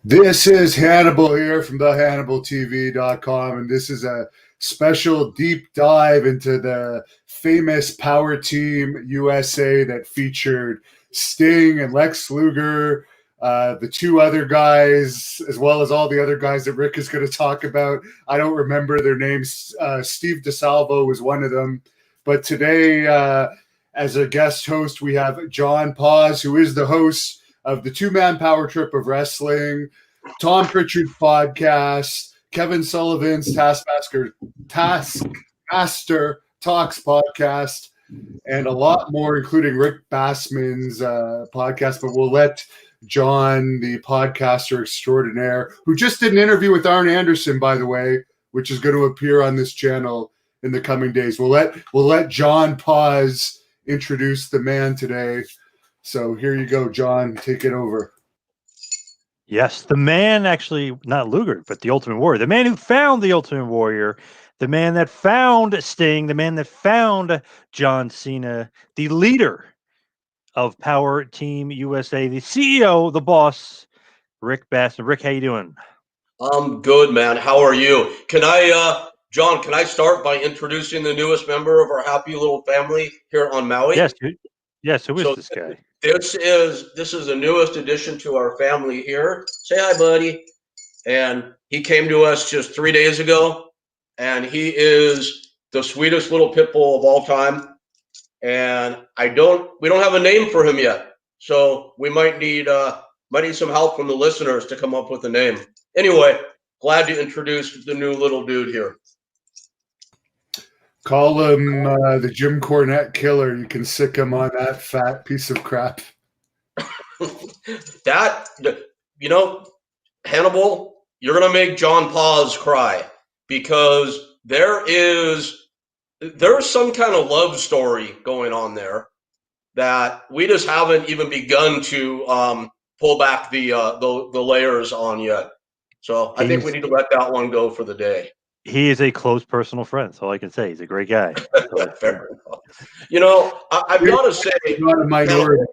This is Hannibal here from thehannibaltv.com, and this is a special deep dive into the famous Power Team USA that featured Sting and Lex Luger, the two other guys, as well as all the other guys that Rick is going to talk about. I don't remember their names. Steve DeSalvo was one of them. But today, as a guest host, we have John Paz, who is the host of the two-man power trip of wrestling, Tom Pritchard's podcast, Kevin Sullivan's Taskmaster Talks podcast, and a lot more, including Rick Bassman's podcast. But we'll let John, the podcaster extraordinaire, who just did an interview with Arn Anderson, by the way, which is going to appear on this channel in the coming days. We'll let John Paz introduce the man today. So here you go, John. Take it over. Yes, the man, actually, not Luger, but the Ultimate Warrior. The man who found the Ultimate Warrior. The man that found Sting. The man that found John Cena. The leader of Power Team USA. The CEO, the boss, Rick Bassman. Rick, how you doing? I'm good, man. How are you? John, can I start by introducing the newest member of our happy little family here on Maui? Yes, dude. Yes, who is this guy? This is the newest addition to our family here. Say hi, buddy. And he came to us just 3 days ago, and he is the sweetest little pit bull of all time. And we don't have a name for him yet, so we might need some help from the listeners to come up with a name. Anyway, glad to introduce the new little dude here. Call him the Jim Cornette killer. You can sick him on that fat piece of crap. Hannibal, you're going to make John Paz cry, because there's some kind of love story going on there that we just haven't even begun to pull back the layers on yet. So I think we need to let that one go for the day. He is a close personal friend. That's all I can say. He's a great guy. Fair enough. I've got to say, not a minority.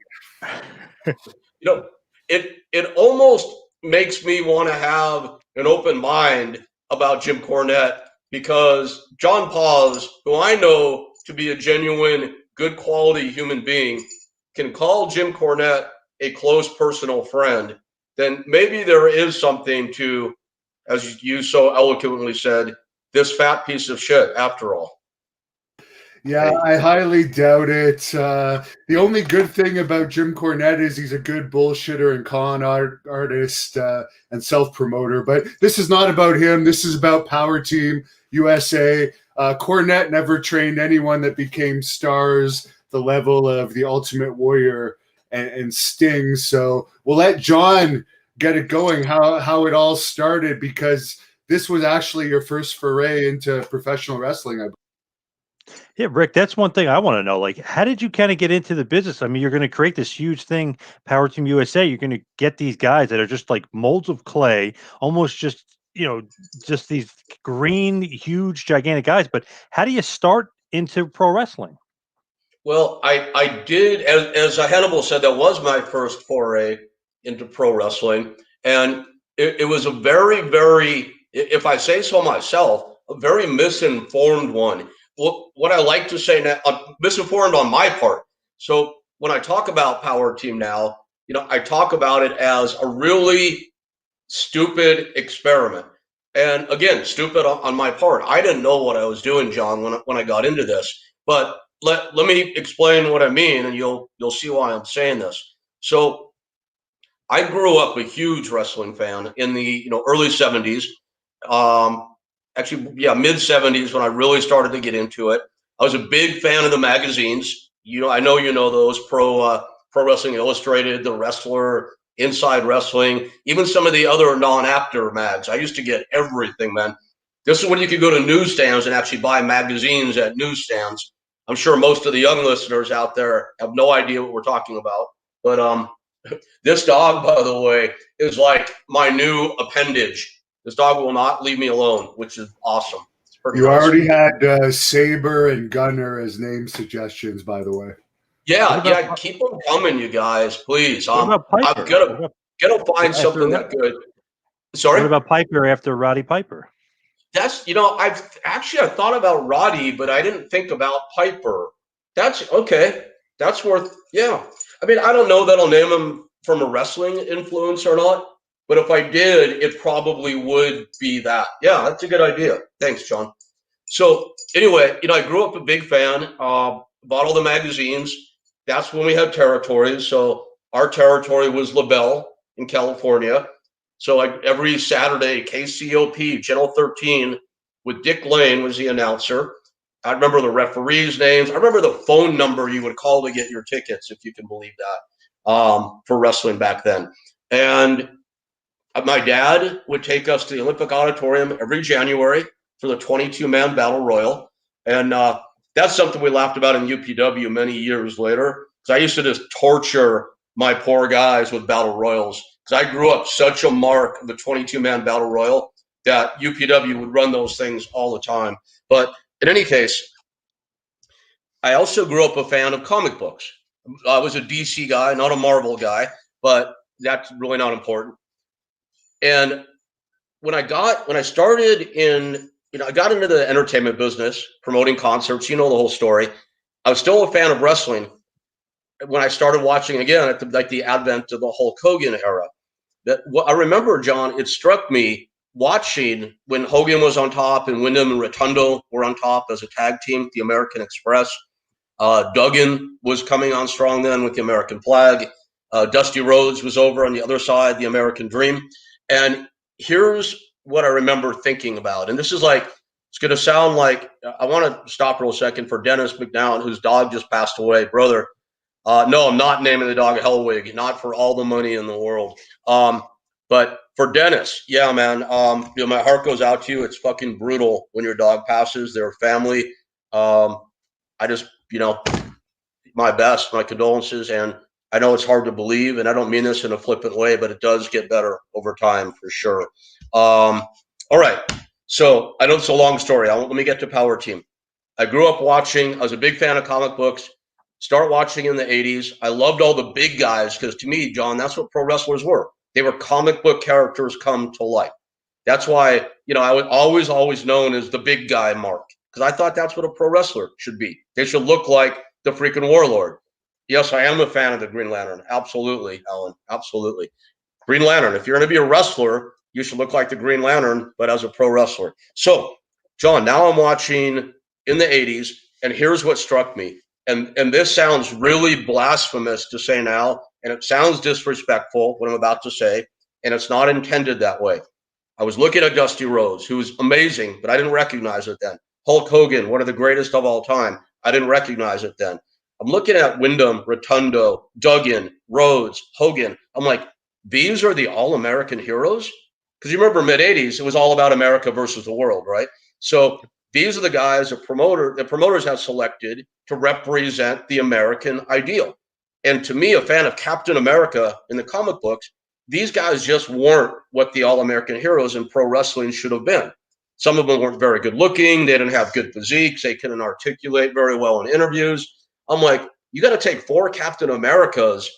It almost makes me want to have an open mind about Jim Cornette, because John Paz, who I know to be a genuine, good quality human being, can call Jim Cornette a close personal friend. Then maybe there is something to, as you so eloquently said, this fat piece of shit after all. Yeah, I highly doubt it. The only good thing about Jim Cornette is he's a good bullshitter and con artist and self-promoter. But this is not about him. This is about Power Team USA. Cornette never trained anyone that became stars the level of the Ultimate Warrior and Sting. So we'll let John get it going, how it all started, because this was actually your first foray into professional wrestling, I believe. Yeah, Rick, that's one thing I want to know. Like, how did you kind of get into the business? I mean, you're going to create this huge thing, Power Team USA. You're going to get these guys that are just like molds of clay, almost just these green, huge, gigantic guys. But how do you start into pro wrestling? Well, I did, as Hannibal said, that was my first foray into pro wrestling. And it was a very, very, if I say so myself, a very misinformed one. What I like to say now, misinformed on my part. So when I talk about Power Team now, I talk about it as a really stupid experiment. And again, stupid on my part. I didn't know what I was doing, John, when I got into this. But let me explain what I mean, and you'll see why I'm saying this. So I grew up a huge wrestling fan in the early 70s. Actually, yeah, mid 70s when I really started to get into it. I was a big fan of the magazines. I know those Pro Wrestling Illustrated, The Wrestler, Inside Wrestling, even some of the other non-actor mags. I used to get everything, man. This is when you could go to newsstands and actually buy magazines at newsstands. I'm sure most of the young listeners out there have no idea what we're talking about. But this dog, by the way, is like my new appendage. This dog will not leave me alone, which is awesome. You already had Saber and Gunner as name suggestions, by the way. Yeah, keep them coming, you guys, please. I'm gonna find something that good. Sorry? What about Piper after Roddy Piper? That's, I thought about Roddy, but I didn't think about Piper. That's okay. That's worth, yeah. I mean, I don't know that I'll name him from a wrestling influence or not, but if I did, it probably would be that. Yeah, that's a good idea. Thanks, John. So anyway, I grew up a big fan, bought all the magazines. That's when we had territories. So our territory was LaBelle in California. So every Saturday, KCOP, Channel 13, with Dick Lane was the announcer. I remember the referees' names. I remember the phone number you would call to get your tickets, if you can believe that, for wrestling back then. And my dad would take us to the Olympic Auditorium every January for the 22-man Battle Royal. And that's something we laughed about in UPW many years later, because I used to just torture my poor guys with Battle Royals, because I grew up such a mark of the 22-man Battle Royal that UPW would run those things all the time. But in any case, I also grew up a fan of comic books. I was a DC guy, not a Marvel guy, but that's really not important. And when I started in, I got into the entertainment business, promoting concerts, the whole story. I was still a fan of wrestling when I started watching again at the advent of the Hulk Hogan era. That what I remember, John, it struck me watching when Hogan was on top and Wyndham and Rotundo were on top as a tag team, the American Express. Duggan was coming on strong then with the American Flag. Dusty Rhodes was over on the other side, the American Dream. And here's what I remember thinking about. And this is it's going to sound like, I want to stop real second for Dennis McNown, whose dog just passed away. Brother, no, I'm not naming the dog Hellwig, not for all the money in the world. But for Dennis, yeah, man, my heart goes out to you. It's fucking brutal when your dog passes. Their family. I just, my best, my condolences. And I know it's hard to believe, and I don't mean this in a flippant way, but it does get better over time for sure. All right. So I know it's a long story. Let me get to Power Team. I grew up watching. I was a big fan of comic books. Start watching in the 80s. I loved all the big guys because to me, John, that's what pro wrestlers were. They were comic book characters come to life. That's why, I was always known as the big guy Mark, because I thought that's what a pro wrestler should be. They should look like the freaking Warlord. Yes, I am a fan of the Green Lantern. Absolutely, Alan. Absolutely. Green Lantern. If you're going to be a wrestler, you should look like the Green Lantern, but as a pro wrestler. So, John, now I'm watching in the 80s, and here's what struck me. And this sounds really blasphemous to say now, and it sounds disrespectful, what I'm about to say, and it's not intended that way. I was looking at Dusty Rhodes, who's amazing, but I didn't recognize it then. Hulk Hogan, one of the greatest of all time. I didn't recognize it then. I'm looking at Wyndham, Rotundo, Duggan, Rhodes, Hogan. I'm like, these are the all-American heroes? Because you remember mid-'80s, it was all about America versus the world, right? So these are the guys the promoters have selected to represent the American ideal. And to me, a fan of Captain America in the comic books, these guys just weren't what the all-American heroes in pro wrestling should have been. Some of them weren't very good looking. They didn't have good physiques. They couldn't articulate very well in interviews. I'm like, you got to take 4 Captain Americas,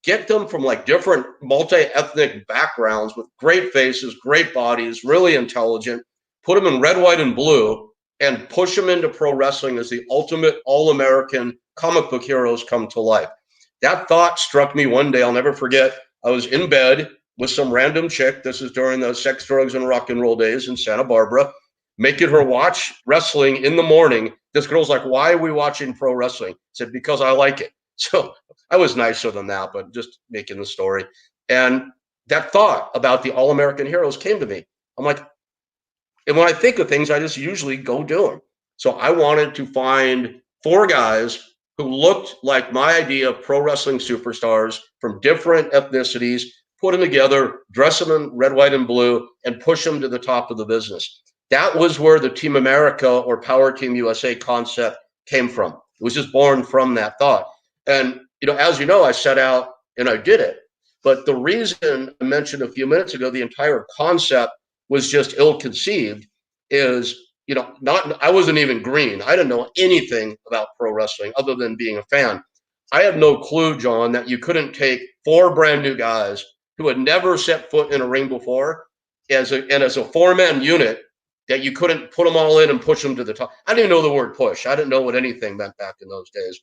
get them from different multi-ethnic backgrounds with great faces, great bodies, really intelligent, put them in red, white, and blue, and push them into pro wrestling as the ultimate all-American comic book heroes come to life. That thought struck me one day. I'll never forget. I was in bed with some random chick. This is during the sex, drugs, and rock and roll days in Santa Barbara, making her watch wrestling in the morning. This girl's like, why are we watching pro wrestling? I said, because I like it. So I was nicer than that, but just making the story. And that thought about the all-American heroes came to me. I'm like, and when I think of things, I just usually go do them. So I wanted to find 4 guys who looked like my idea of pro wrestling superstars from different ethnicities, put them together, dress them in red, white, and blue, and push them to the top of the business. That was where the Team America or Power Team USA concept came from. It was just born from that thought. And, as you know, I set out and I did it. But the reason I mentioned a few minutes ago, the entire concept was just ill-conceived is, I wasn't even green. I didn't know anything about pro wrestling other than being a fan. I had no clue, John, that you couldn't take 4 brand new guys who had never set foot in a ring before as a 4-man unit that you couldn't put them all in and push them to the top. I didn't even know the word push. I didn't know what anything meant back in those days.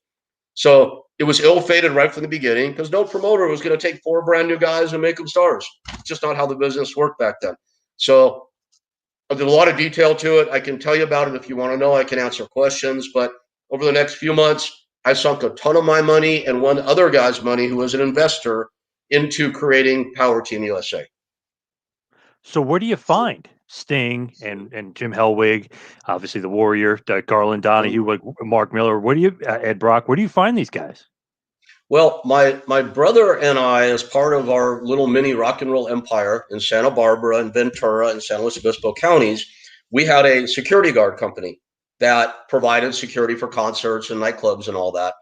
So it was ill-fated right from the beginning because no promoter was going to take 4 brand new guys and make them stars. It's just not how the business worked back then. So there's a lot of detail to it. I can tell you about it if you want to know. I can answer questions. But over the next few months, I sunk a ton of my money and one other guy's money who was an investor into creating Power Team USA. So where do you find Sting and Jim Hellwig, obviously the Warrior, Garland Donahue, Mark Miller? Where do you Ed Brock? Where do you find these guys? Well, my brother and I, as part of our little mini rock and roll empire in Santa Barbara and Ventura and San Luis Obispo counties, we had a security guard company that provided security for concerts and nightclubs and all that.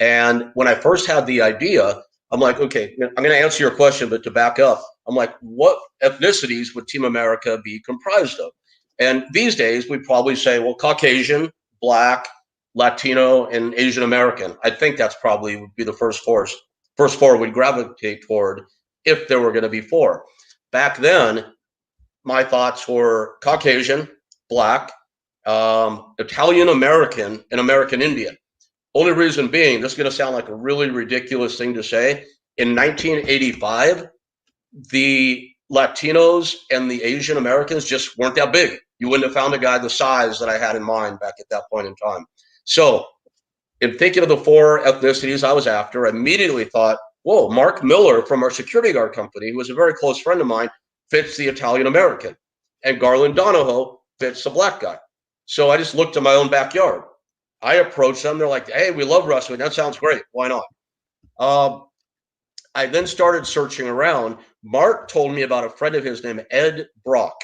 And when I first had the idea, I'm like, okay, I'm going to answer your question, but to back up, I'm like, what ethnicities would Team America be comprised of? And these days, we'd probably say, well, Caucasian, Black, Latino, and Asian American. I think that's probably would be the first four we'd gravitate toward if there were going to be 4. Back then, my thoughts were Caucasian, Black, Italian American, and American Indian. Only reason being, this is going to sound like a really ridiculous thing to say. In 1985, the Latinos and the Asian Americans just weren't that big. You wouldn't have found a guy the size that I had in mind back at that point in time. So in thinking of the 4 ethnicities I was after, I immediately thought, whoa, Mark Miller from our security guard company, who was a very close friend of mine, fits the Italian American. And Garland Donahue fits the Black guy. So I just looked in my own backyard. I approached them. They're like, hey, we love wrestling. That sounds great. Why not? I then started searching around. Mark told me about a friend of his named Ed Brock.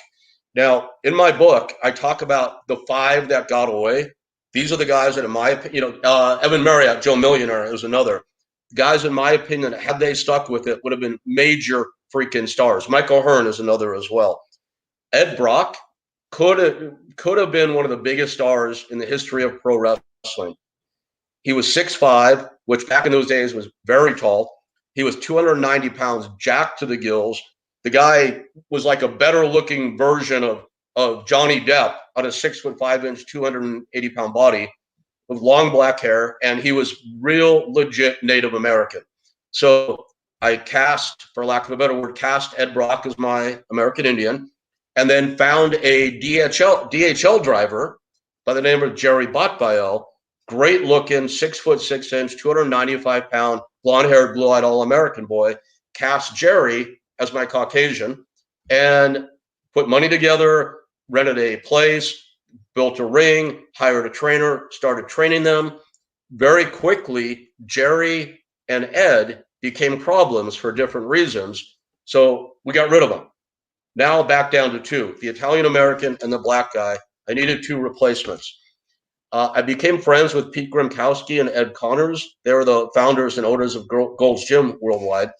Now, in my book, I talk about the 5 that got away. These are the guys that, in my opinion, Evan Marriott, Joe Millionaire, is another. Guys, in my opinion, had they stuck with it, would have been major freaking stars. Michael Hearn is another as well. Ed Brock could have been one of the biggest stars in the history of pro wrestling. He was 6'5", which back in those days was very tall. He was 290 pounds, jacked to the gills. The guy was like a better looking version of Johnny Depp on a 6'5", 280-pound body with long black hair, and he was real legit Native American. So I cast, for lack of a better word, cast Ed Brock as my American Indian, and then found a DHL driver by the name of Jerry Botbael, great looking, 6'6", 295-pound, blonde-haired, blue-eyed All-American boy, cast Jerry as my Caucasian, and put money together, rented a place, built a ring, hired a trainer, started training them. Very quickly, Jerry and Ed became problems for different reasons, so we got rid of them. Now back down to 2, the Italian American and the Black guy. I needed 2 replacements. I became friends with Pete Grimkowski and Ed Connors. They were the founders and owners of Gold's Gym Worldwide.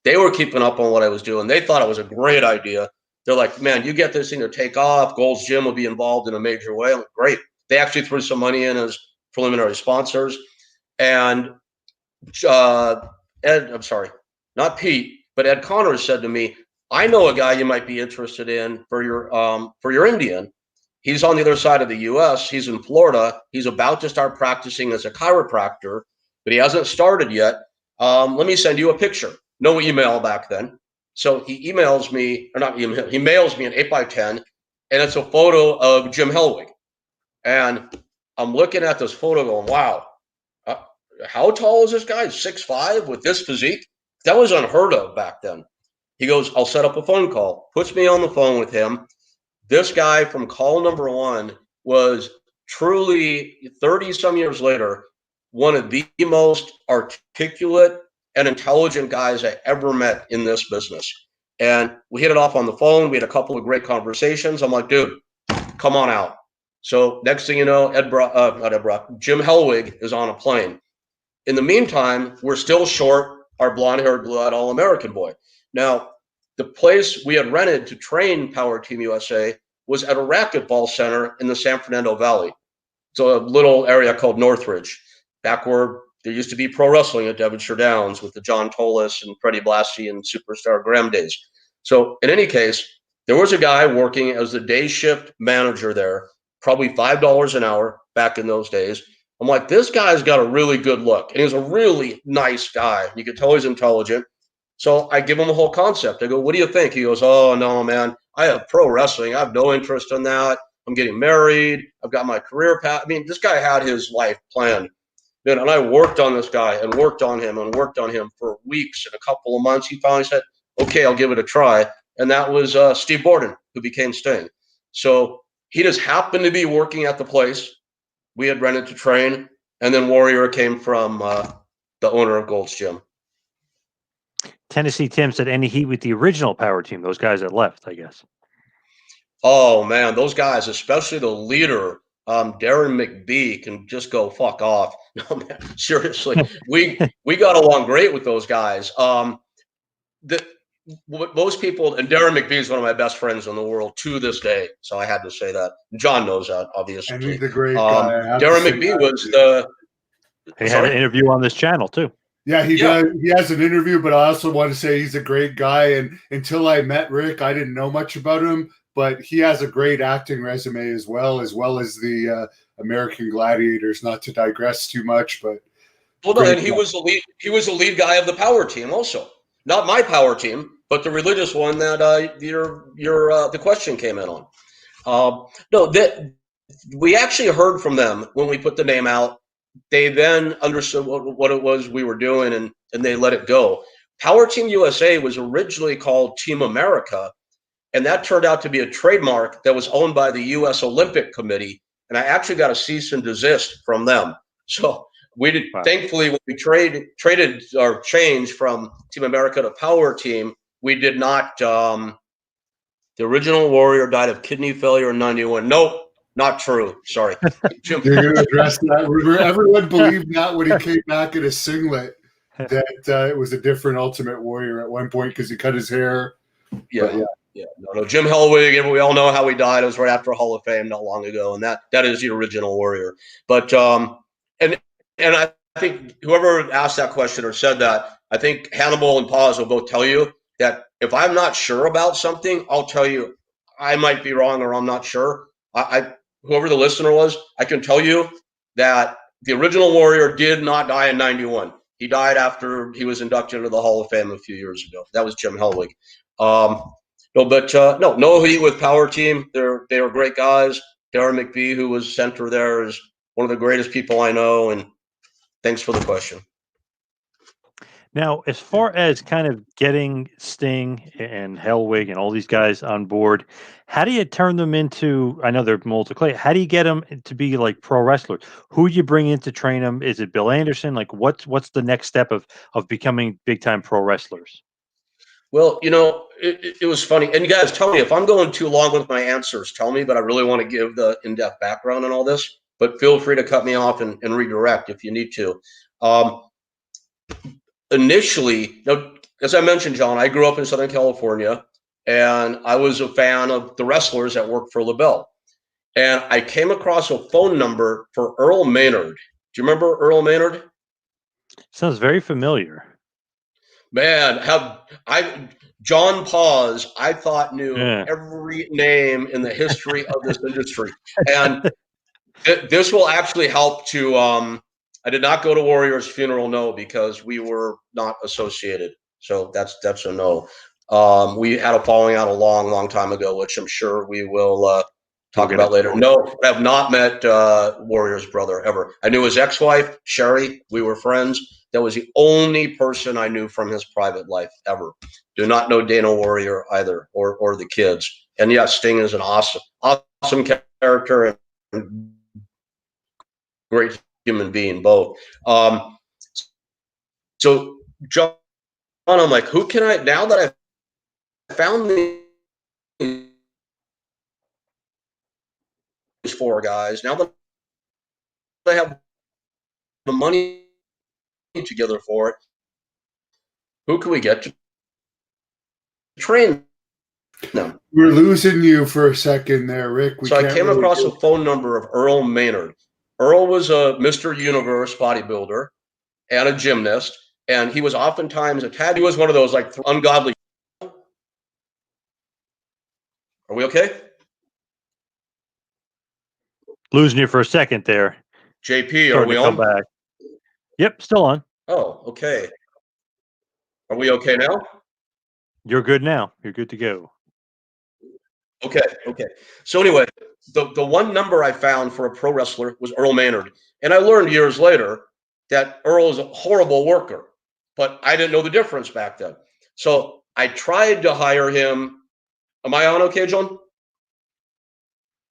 They were keeping up on what I was doing. They thought it was a great idea. They're like, man, you get this thing to take off. Gold's Gym will be involved in a major way. I'm like, great. They actually threw some money in as preliminary sponsors. And not Pete, but Ed Connors said to me, I know a guy you might be interested in for your Indian. He's on the other side of the U.S. He's in Florida. He's about to start practicing as a chiropractor, but he hasn't started yet. Let me send you a picture. No email back then. So he emails me, or not email, he mails me an 8x10, and it's a photo of Jim Hellwig. And I'm looking at this photo going, wow, how tall is this guy? 6'5" with this physique? That was unheard of back then. He goes, I'll set up a phone call, puts me on the phone with him. This guy from call number 1 was truly 30-some years later, one of the most articulate and intelligent guys I ever met in this business. And we hit it off on the phone. We had a couple of great conversations. I'm like, dude, come on out. So next thing you know, Jim Hellwig is on a plane. In the meantime, we're still short our blonde-haired, blue-eyed All-American boy. Now, the place we had rented to train Power Team USA was at a racquetball center in the San Fernando Valley. So a little area called Northridge, back where there used to be pro wrestling at Devonshire Downs with the John Tolis and Freddie Blassie and Superstar Graham days. So in any case, there was a guy working as the day shift manager there, probably $5 an hour back in those days. I'm like, this guy's got a really good look. And he was a really nice guy. You could tell he's intelligent. So I give him a whole concept. I go, what do you think? He goes, oh, no, man, I have pro wrestling. I have no interest in that. I'm getting married. I've got my career path. I mean, this guy had his life planned. And I worked on this guy and worked on him and worked on him for weeks and a couple of months. He finally said, okay, I'll give it a try. And that was Steve Borden, who became Sting. So he just happened to be working at the place we had rented to train. And then Warrior came from the owner of Gold's Gym. Tennessee Tim said any heat with the original power team, those guys that left, I guess. Oh, man, those guys, especially the leader, Darren McBee, can just go fuck off. No, man, seriously. We got along great with those guys. Most people, and Darren McBee is one of my best friends in the world to this day, so I had to say that. John knows that, obviously. And he's a great guy. Darren McBee was the... He had an interview on this channel, too. Yeah, he does. He has an interview, but I also want to say he's a great guy. And until I met Rick, I didn't know much about him, but he has a great acting resume as well as the American Gladiators. Not to digress too much, but and he was the lead. He was the lead guy of the power team, also. Not my power team, but the religious one that the question came in on. We actually heard from them when we put the name out. They then understood what it was we were doing, and they let it go. Power Team USA was originally called Team America, and that turned out to be a trademark that was owned by the U.S. Olympic Committee, and I actually got a cease and desist from them. So we did. Wow. Thankfully, when we traded or changed from Team America to Power Team, we did not. The original Warrior died of kidney failure in '91. Nope. Not true. Sorry. Jim. You're going to address that. Everyone believed that when he came back in a singlet, that it was a different Ultimate Warrior at one point because he cut his hair. Yeah. No. Jim Hellwig, and we all know how he died. It was right after Hall of Fame not long ago, and that is the original Warrior. But and I think whoever asked that question or said that, I think Hannibal and Paz will both tell you that if I'm not sure about something, I'll tell you I might be wrong or I'm not sure. Whoever the listener was, I can tell you that the original Warrior did not die in '91. He died after he was inducted into the Hall of Fame a few years ago. That was Jim Hellwig. No heat with Power Team. They were great guys. Darren McBee, who was center there, is one of the greatest people I know. And thanks for the question. Now, as far as kind of getting Sting and Hellwig and all these guys on board, how do you turn them into, I know they're multi-clay, how do you get them to be like pro wrestlers? Who do you bring in to train them? Is it Bill Anderson? Like what's the next step of becoming big time pro wrestlers? Well, it was funny. And you guys tell me if I'm going too long with my answers, tell me, but I really want to give the in-depth background on all this, but feel free to cut me off and redirect if you need to. Initially, now, as I mentioned, John, I grew up in Southern California, and I was a fan of the wrestlers that worked for LaBelle. And I came across a phone number for Earl Maynard. Do you remember Earl Maynard? Sounds very familiar. Man, John Paz, I thought knew every name in the history of this industry. And this will actually help to I did not go to Warrior's funeral, no, because we were not associated. So that's a no. We had a falling out a long, long time ago, which I'm sure we will talk about later. No, I have not met Warrior's brother ever. I knew his ex-wife, Sherry. We were friends. That was the only person I knew from his private life ever. Do not know Dana Warrior either, or the kids. And yeah, Sting is an awesome character and great human being, both. So John, I'm like, who can I, now that I found these four guys, now that I have the money together for it, who can we get to train them? We're losing you for a second there, Rick. So I came across a phone number of Earl Maynard. Earl was a Mr. Universe bodybuilder and a gymnast, and he was oftentimes he was one of those like ungodly. we okay? Losing you for a second there. JP, are Starting we to come on? back. Yep, still on. Oh, okay. Are we okay now? You're good now. You're good to go. Okay. So anyway, the one number I found for a pro wrestler was Earl Maynard. And I learned years later that Earl is a horrible worker, but I didn't know the difference back then. So I tried to hire him. Am I on okay, John?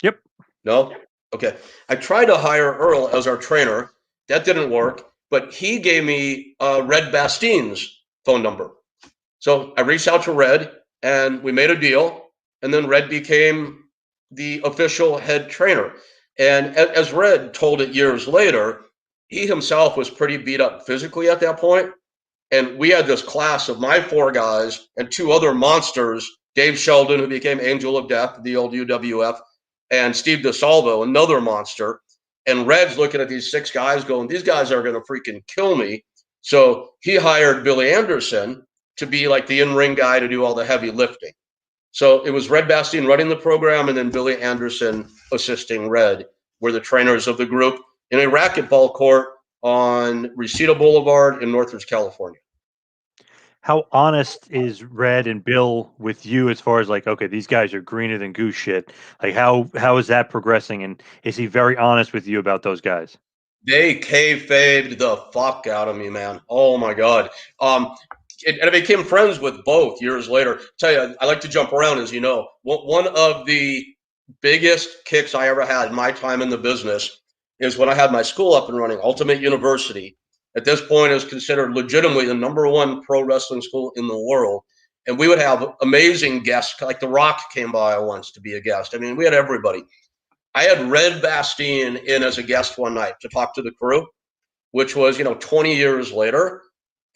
Yep. No? Okay. I tried to hire Earl as our trainer. That didn't work, but he gave me Red Bastien's phone number. So I reached out to Red and we made a deal. And then Red became the official head trainer. And as Red told it years later, he himself was pretty beat up physically at that point. And we had this class of my 4 guys and 2 other monsters, Dave Sheldon, who became Angel of Death, the old UWF, and Steve DeSalvo, another monster. And Red's looking at these 6 guys going, these guys are going to freaking kill me. So he hired Billy Anderson to be like the in-ring guy to do all the heavy lifting. So it was Red Bastien running the program and then Billy Anderson assisting Red. Were the trainers of the group in a racquetball court on Reseda Boulevard in Northridge, California. How honest is Red and Bill with you as far as like, okay, these guys are greener than goose shit? Like how is that progressing? And is he very honest with you about those guys? They kayfabed the fuck out of me, man. Oh my God. And I became friends with both years later. Tell you, I like to jump around, as you know. One of the biggest kicks I ever had in my time in the business is when I had my school up and running, Ultimate University. At this point, is considered legitimately the #1 pro wrestling school in the world. And we would have amazing guests, like The Rock came by once to be a guest. I mean, we had everybody. I had Red Bastien in as a guest one night to talk to the crew, which was, 20 years later.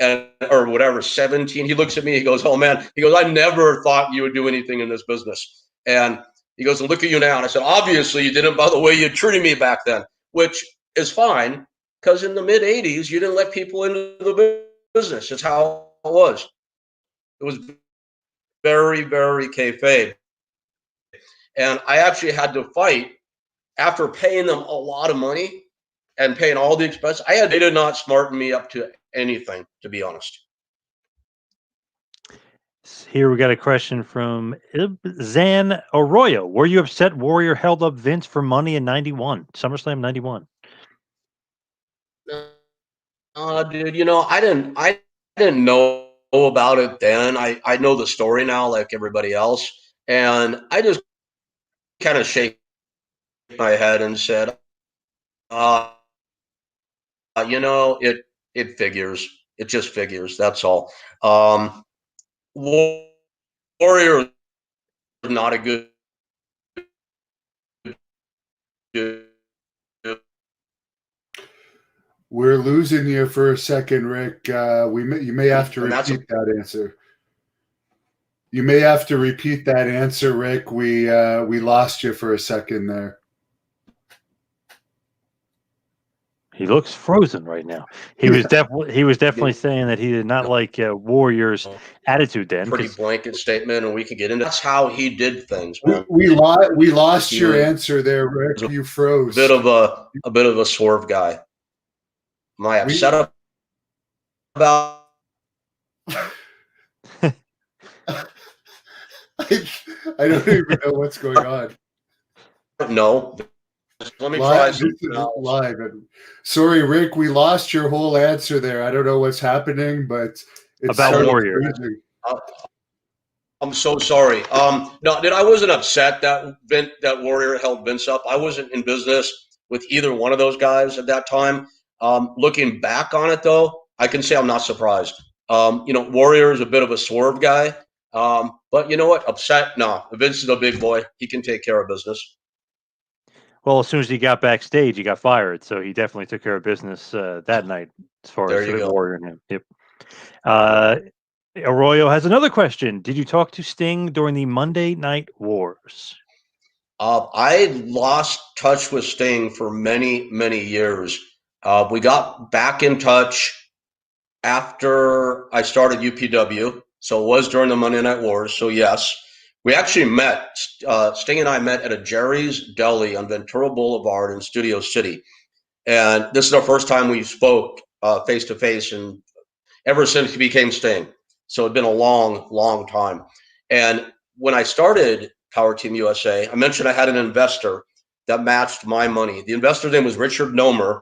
And or whatever, 17. He looks at me, he goes, oh man, he goes, I never thought you would do anything in this business. And he goes, and look at you now. And I said, obviously you didn't by the way you treated me back then, which is fine, because in the mid 80s, you didn't let people into the business. It's how it was. It was very, very kayfabe. And I actually had to fight after paying them a lot of money and paying all the expenses. They did not smarten me up to anything, to be honest. Here we got a question from Zan Arroyo. Were you upset Warrior held up Vince for money in 91? SummerSlam 91. Dude, I didn't know about it then. I know the story now like everybody else. And I just kind of shake my head and said, it figures. It just figures. That's all. Warrior is not a good. We're losing you for a second, Rick. You may have to repeat that answer. You may have to repeat that answer, Rick. We lost you for a second there. He looks frozen right now. He was definitely saying that he did not like Warrior's attitude then. Pretty blanket statement, and we could get into that's how he did things. We lost your answer there, Rick. You froze. A bit of a swerve guy. Am I upset about? I don't even know what's going on. No. Let me try live. Sorry, Rick, we lost your whole answer there. I don't know what's happening, but it's about Warrior. I'm so sorry. No, I wasn't upset that Warrior held Vince up. I wasn't in business with either one of those guys at that time. Looking back on it, though, I can say I'm not surprised. Warrior is a bit of a swerve guy. But you know what? Upset? No. Vince is a big boy. He can take care of business. Well, as soon as he got backstage, he got fired. So he definitely took care of business that night as far as the Warrior and him. Yep. Arroyo has another question. Did you talk to Sting during the Monday Night Wars? I lost touch with Sting for many, many years. We got back in touch after I started UPW. So it was during the Monday Night Wars. So yes, We actually met, Sting and I met at a Jerry's Deli on Ventura Boulevard in Studio City. And this is our first time we spoke face to face, and ever since he became Sting. So it'd been a long, long time. And when I started Power Team USA, I mentioned I had an investor that matched my money. The investor's name was Richard Nomer.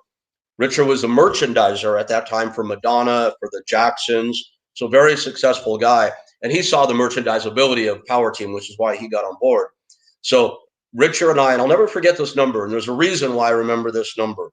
Richard was a merchandiser at that time for Madonna, for the Jacksons. So very successful guy. And he saw the merchandisability of Power Team, which is why he got on board. So Richard and I, and I'll never forget this number, and there's a reason why I remember this number.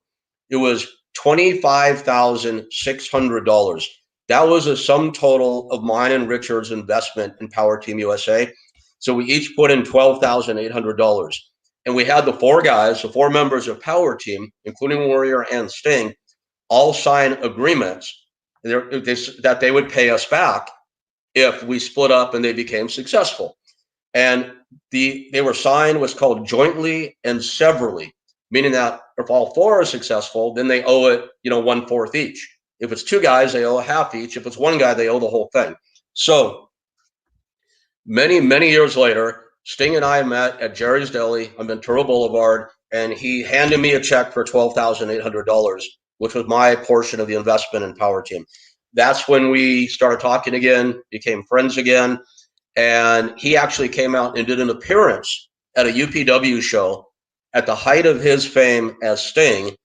It was $25,600. That was a sum total of mine and Richard's investment in Power Team USA. So we each put in $12,800. And we had the four guys, the four members of Power Team, including Warrior and Sting, all sign agreements that they would pay us back if we split up and they became successful. And they were signed what's called jointly and severally, meaning that if all four are successful, then they owe it, 1/4 each. If it's two guys, they owe a half each. If it's one guy, they owe the whole thing. So many, many years later, Sting and I met at Jerry's Deli on Ventura Boulevard, and he handed me a check for $12,800, which was my portion of the investment in Power Team. That's when we started talking again, became friends again, and he actually came out and did an appearance at a UPW show at the height of his fame as Sting.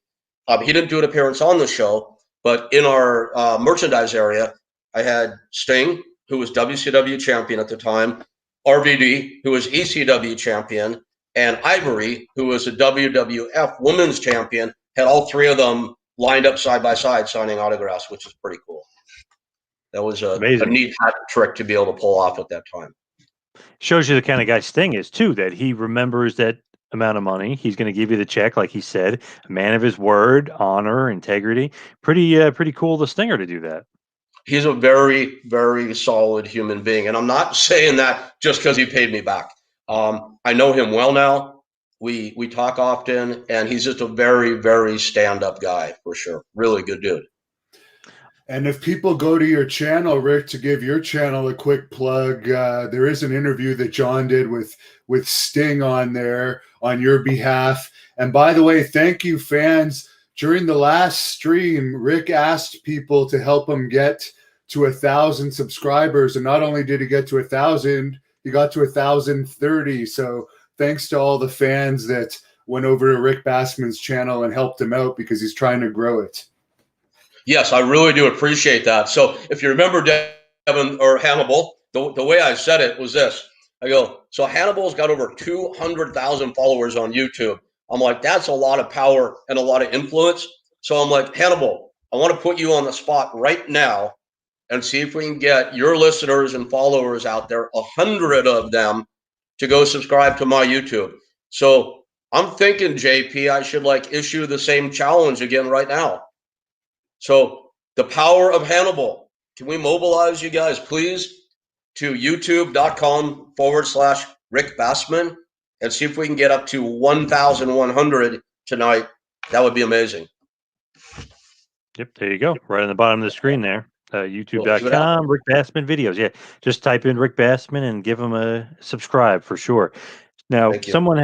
He didn't do an appearance on the show, but in our merchandise area, I had Sting, who was WCW champion at the time, RVD, who was ECW champion, and Ivory, who was a WWF women's champion, had all three of them lined up side by side signing autographs, which is pretty cool. That was a neat hat trick to be able to pull off at that time. Shows you the kind of guy Sting is, too, that he remembers that amount of money. He's going to give you the check, like he said. A man of his word, honor, integrity. Pretty cool of the Stinger to do that. He's a very, very solid human being. And I'm not saying that just because he paid me back. I know him well now. We talk often, and he's just a very, very stand-up guy for sure. Really good dude. And if people go to your channel, Rick, to give your channel a quick plug, there is an interview that John did with Sting on there on your behalf. And by the way, thank you, fans. During the last stream, Rick asked people to help him get to 1,000 subscribers. And not only did he get to 1,000, he got to 1,030. So thanks to all the fans that went over to Rick Bassman's channel and helped him out, because he's trying to grow it. Yes, I really do appreciate that. So if you remember, Devin or Hannibal, the way I said it was this. I go, so Hannibal's got over 200,000 followers on YouTube. I'm like, that's a lot of power and a lot of influence. So I'm like, Hannibal, I want to put you on the spot right now and see if we can get your listeners and followers out there, 100 of them, to go subscribe to my YouTube. So I'm thinking, JP, I should issue the same challenge again right now. So the power of Hannibal. Can we mobilize you guys, please, to youtube.com/Rick Bassman and see if we can get up to 1,100 tonight. That would be amazing. Yep, there you go. Right on the bottom of the screen there. YouTube.com, Rick Bassman videos. Yeah, just type in Rick Bassman and give him a subscribe for sure. Now, someone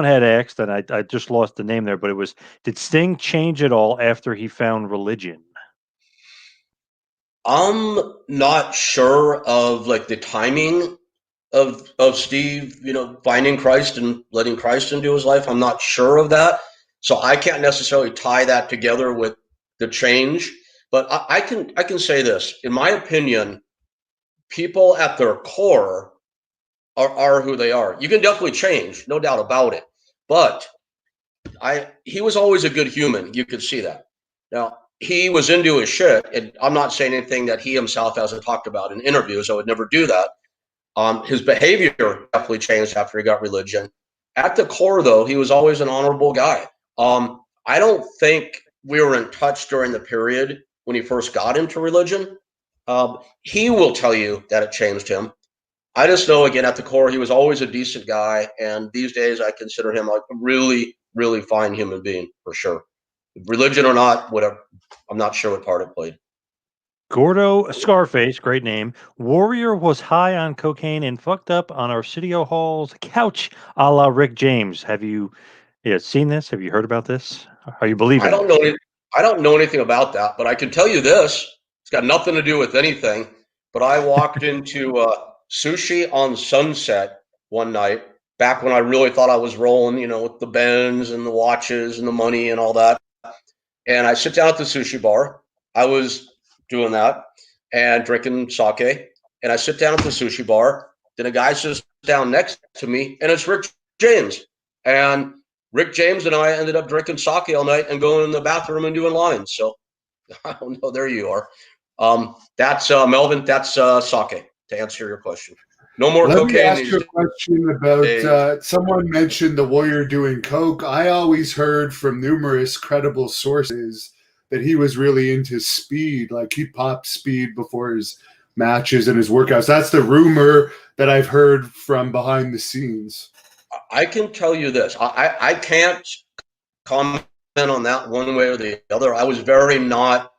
had asked, and I just lost the name there, but it was, did Sting change at all after he found religion? I'm not sure of the timing of Steve, finding Christ and letting Christ into his life. I'm not sure of that. So I can't necessarily tie that together with the change. But I can say this. In my opinion, people at their core are who they are. You can definitely change, no doubt about it. But he was always a good human. You could see that. Now, he was into his shit, and I'm not saying anything that he himself hasn't talked about in interviews. I would never do that. His behavior definitely changed after he got religion. At the core, though, he was always an honorable guy. I don't think we were in touch during the period when he first got into religion. He will tell you that it changed him. I just know, again, at the core, he was always a decent guy. And these days, I consider him a really, really fine human being, for sure. Religion or not, whatever. I'm not sure what part it played. Gordo Scarface, great name. Warrior was high on cocaine and fucked up on Arsenio Hall's couch, a la Rick James. Have you seen this? Have you heard about this? Are you believing? I don't know anything about that, but I can tell you this. It's got nothing to do with anything. But I walked into Sushi on Sunset one night, back when I really thought I was rolling, with the Benz and the watches and the money and all that. And I sit down at the sushi bar. I was doing that and drinking sake. And I sit down at the sushi bar. Then a guy sits down next to me, and it's Rick James. And Rick James and I ended up drinking sake all night and going in the bathroom and doing lines. So I don't know. There you are. That's Melvin. That's sake, to answer your question. No more cocaine. Let me ask you a question about someone mentioned the Warrior doing coke. I always heard from numerous credible sources that he was really into speed, like he popped speed before his matches and his workouts. That's the rumor that I've heard from behind the scenes. I can tell you this. I can't comment on that one way or the other. I was very not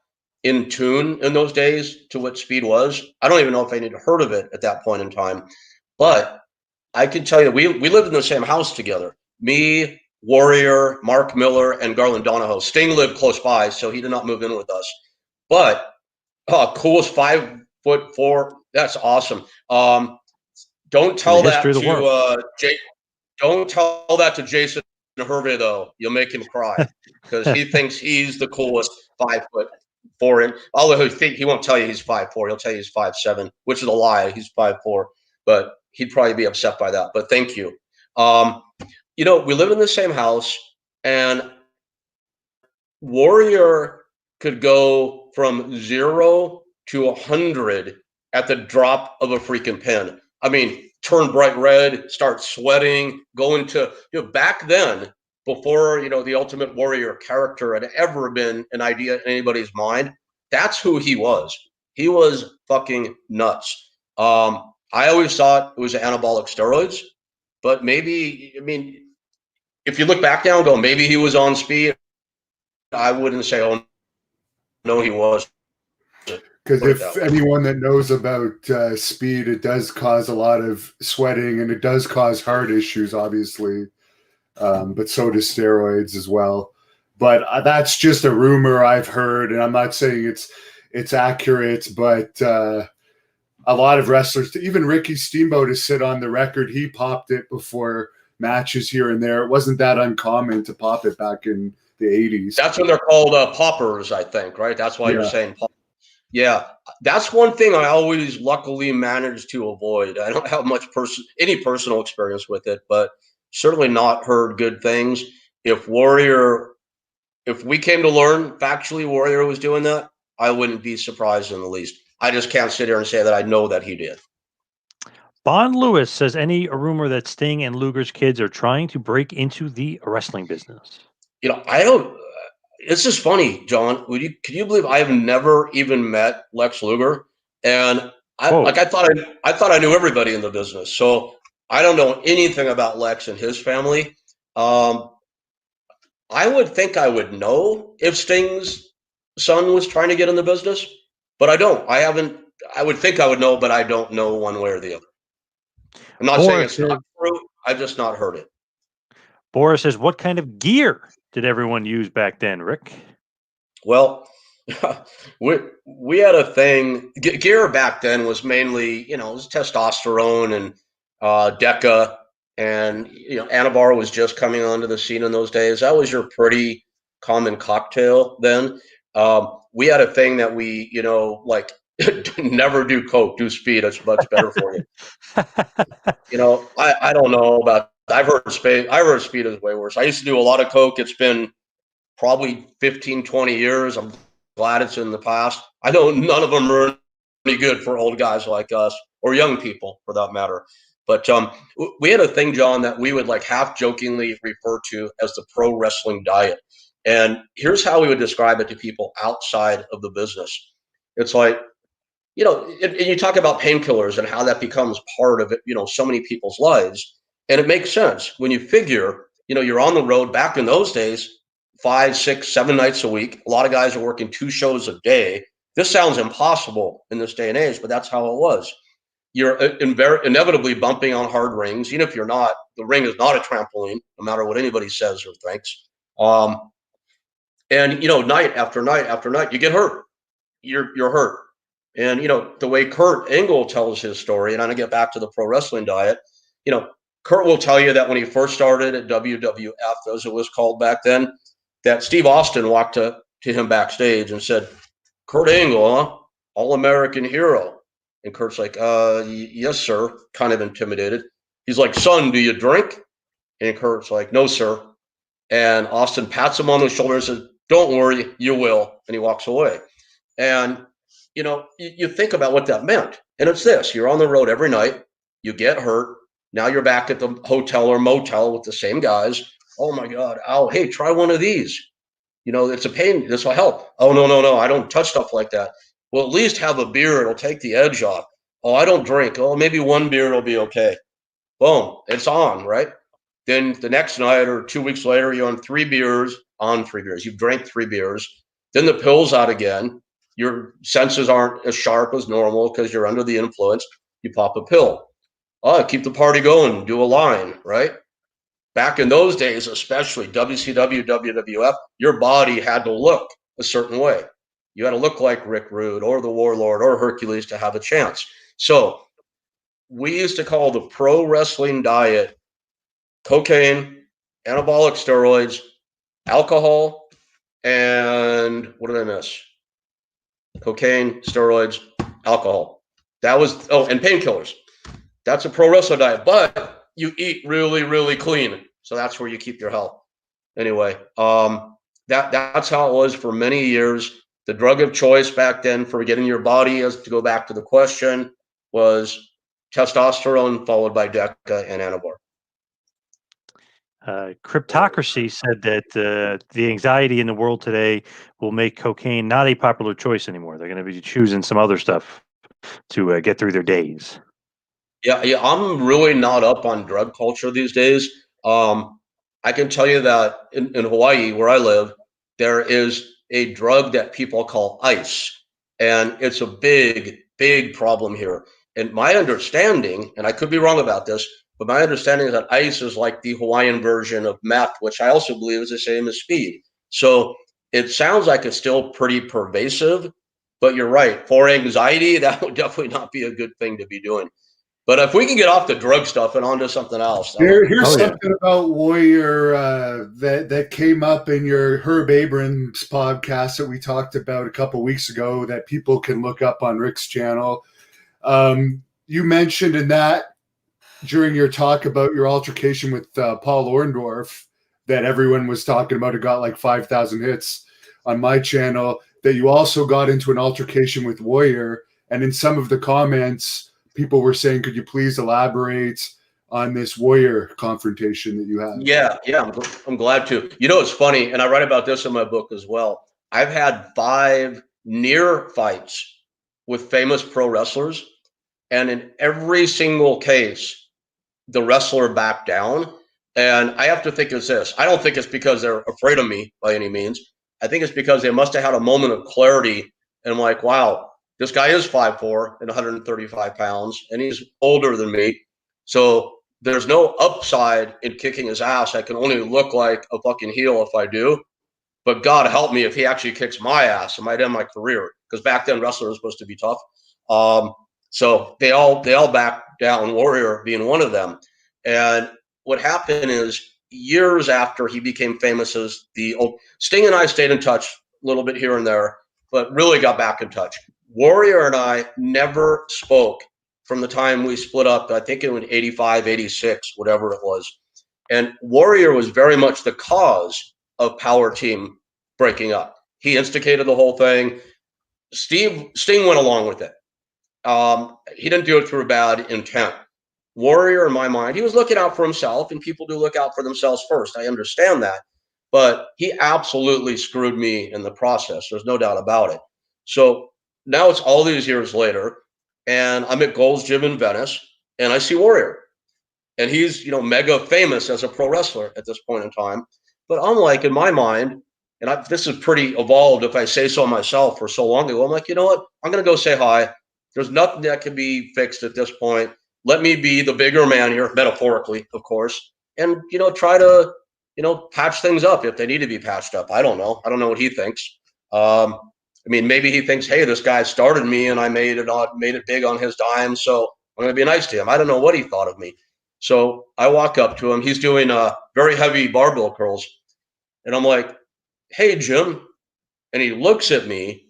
in tune in those days to what speed was. I don't even know if I had heard of it at that point in time. But I can tell you, we lived in the same house together. Me, Warrior, Mark Miller, and Garland Donahoe. Sting lived close by, so he did not move in with us. But coolest 5'4". That's awesome. Don't tell that to Jake. Don't tell that to Jason Hervey, though. You'll make him cry because he thinks he's the coolest 5'4". Although he won't tell you he's 5'4". He'll tell you he's 5'7", which is a lie. He's 5'4", but he'd probably be upset by that. But thank you. We live in the same house, and Warrior could go from 0 to 100 at the drop of a freaking pin. I mean, turn bright red, start sweating, go into, back then, before, the Ultimate Warrior character had ever been an idea in anybody's mind, that's who he was. He was fucking nuts. I always thought it was anabolic steroids, but maybe, if you look back now and go, maybe he was on speed, I wouldn't say, oh, no, he was. Because if anyone that knows about speed, it does cause a lot of sweating and it does cause heart issues, obviously. But so does steroids as well. But that's just a rumor I've heard, and I'm not saying it's accurate, but a lot of wrestlers, even Ricky Steamboat, has said on the record he popped it before matches here and there. It wasn't that uncommon to pop it back in the 80s. That's when they're called poppers, I think, right? That's why you're saying pop. Yeah, that's one thing I always luckily managed to avoid. I don't have much any personal experience with it, but certainly not heard good things. If we came to learn factually Warrior was doing that, I wouldn't be surprised in the least. I just can't sit here and say that I know that he did. Bon Lewis says, any rumor that Sting and Luger's kids are trying to break into the wrestling business? I don't. This is funny, John. Can you believe I have never even met Lex Luger? And I thought I knew everybody in the business. So I don't know anything about Lex and his family. I would think I would know if Sting's son was trying to get in the business, but I don't. I would think I would know, but I don't know one way or the other. I'm not saying it's not true. I've just not heard it. Boris says, what kind of gear did everyone use back then, Rick? Well, we had a thing. Gear back then was mainly, it was testosterone and Deca, and Anabar was just coming onto the scene in those days. That was your pretty common cocktail then. We had a thing that we, never do coke, do speed. It's much better for you. I don't know about. I've heard speed is way worse. I used to do a lot of coke. It's been probably 15, 20 years. I'm glad it's in the past. I know none of them are any good for old guys like us or young people for that matter. But we had a thing, John, that we would half jokingly refer to as the pro wrestling diet. And here's how we would describe it to people outside of the business. It's like, and you talk about painkillers and how that becomes part of it, so many people's lives. And it makes sense when you figure, you're on the road back in those days, 5, 6, 7 nights a week. A lot of guys are working 2 shows a day. This sounds impossible in this day and age, but that's how it was. You're inevitably bumping on hard rings, even if you're not. The ring is not a trampoline, no matter what anybody says or thinks. And night after night after night, you get hurt. You're hurt. And the way Kurt Angle tells his story, and I'm gonna get back to the pro wrestling diet. Kurt will tell you that when he first started at WWF, as it was called back then, that Steve Austin walked to him backstage and said, "Kurt Angle, huh? All-American hero." And Kurt's like, yes, sir," kind of intimidated. He's like, "Son, do you drink?" And Kurt's like, "No, sir." And Austin pats him on the shoulder and says, "Don't worry, you will." And he walks away. And, you think about what that meant. And it's this: you're on the road every night, you get hurt. Now you're back at the hotel or motel with the same guys. "Oh my God, ow, hey, try one of these. It's a pain. This will help." "Oh, no, I don't touch stuff like that." "Well, at least have a beer. It'll take the edge off." "Oh, I don't drink." "Oh, maybe one beer will be okay." Boom, it's on, right? Then the next night or 2 weeks later, you're on 3 beers, You've drank 3 beers. Then the pill's out again. Your senses aren't as sharp as normal because you're under the influence. You pop a pill. Oh, keep the party going. Do a line, right? Back in those days, especially WCW, WWF, your body had to look a certain way. You had to look like Rick Rude or the Warlord or Hercules to have a chance. So we used to call the pro wrestling diet cocaine, anabolic steroids, alcohol, and what did I miss? Cocaine, steroids, alcohol. That was, and painkillers. That's a pro wrestler diet, but you eat really, really clean. So that's where you keep your health. Anyway, that's how it was for many years. The drug of choice back then for getting your body, as to go back to the question, was testosterone followed by DECA and Anavar. Cryptocracy said that the anxiety in the world today will make cocaine not a popular choice anymore. They're going to be choosing some other stuff to get through their days. Yeah, I'm really not up on drug culture these days. I can tell you that in Hawaii, where I live, there is a drug that people call ice, and it's a big, big problem here. And my understanding, and I could be wrong about this, but my understanding is that ice is like the Hawaiian version of meth, which I also believe is the same as speed. So it sounds like it's still pretty pervasive, but you're right. For anxiety, that would definitely not be a good thing to be doing. But if we can get off the drug stuff and onto something else. Here's something about Warrior that came up in your Herb Abrams podcast that we talked about a couple weeks ago that people can look up on Rick's channel. You mentioned in that during your talk about your altercation with Paul Orndorff that everyone was talking about. It got like 5,000 hits on my channel, that you also got into an altercation with Warrior. And in some of the comments, people were saying, could you please elaborate on this Warrior confrontation that you had? Yeah, I'm glad to. It's funny, and I write about this in my book as well. I've had 5 near fights with famous pro wrestlers, and in every single case, the wrestler backed down. And I have to think it's this. I don't think it's because they're afraid of me by any means. I think it's because they must have had a moment of clarity, and I'm like, wow, this guy is 5'4" and 135 pounds, and he's older than me. So there's no upside in kicking his ass. I can only look like a fucking heel if I do. But God help me if he actually kicks my ass. It might end my career, because back then wrestlers were supposed to be tough. So they all backed down, Warrior being one of them. And what happened is, years after he became famous as the old Sting, and I stayed in touch a little bit here and there, but really got back in touch. Warrior and I never spoke from the time we split up. I think it was 85, 86, whatever it was. And Warrior was very much the cause of Power Team breaking up. He instigated the whole thing. Sting went along with it. He didn't do it through bad intent. Warrior, in my mind, he was looking out for himself, and people do look out for themselves first. I understand that. But he absolutely screwed me in the process. There's no doubt about it. So now it's all these years later, and I'm at Gold's Gym in Venice, and I see Warrior. And he's, mega famous as a pro wrestler at this point in time. But I'm like, in my mind, and this is pretty evolved if I say so myself for so long ago. I'm like, you know what? I'm going to go say hi. There's nothing that can be fixed at this point. Let me be the bigger man here, metaphorically, of course, and, try to, patch things up if they need to be patched up. I don't know. I don't know what he thinks. I mean, maybe he thinks, hey, this guy started me and I made it big on his dime, so I'm going to be nice to him. I don't know what he thought of me. So I walk up to him. He's doing very heavy barbell curls. And I'm like, hey, Jim. And he looks at me,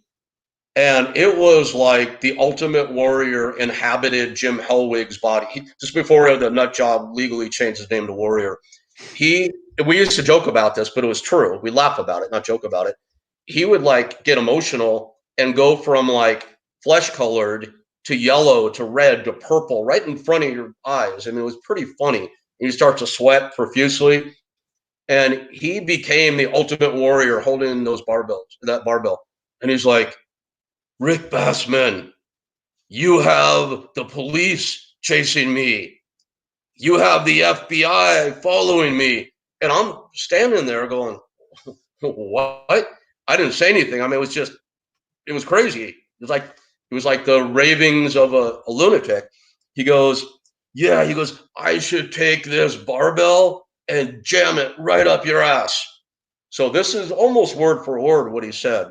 and it was like the Ultimate Warrior inhabited Jim Hellwig's body. Just before the nut job legally changed his name to Warrior. We used to joke about this, but it was true. We laugh about it, not joke about it. He would like get emotional and go from like flesh colored to yellow to red to purple right in front of your eyes. I mean, it was pretty funny. And you start to sweat profusely. And he became the Ultimate Warrior holding that barbell. And he's like, Rick Bassman, you have the police chasing me. You have the FBI following me. And I'm standing there going, what? I didn't say anything. I mean, it was crazy. It was like the ravings of a lunatic. He goes, yeah, I should take this barbell and jam it right up your ass. So this is almost word for word what he said.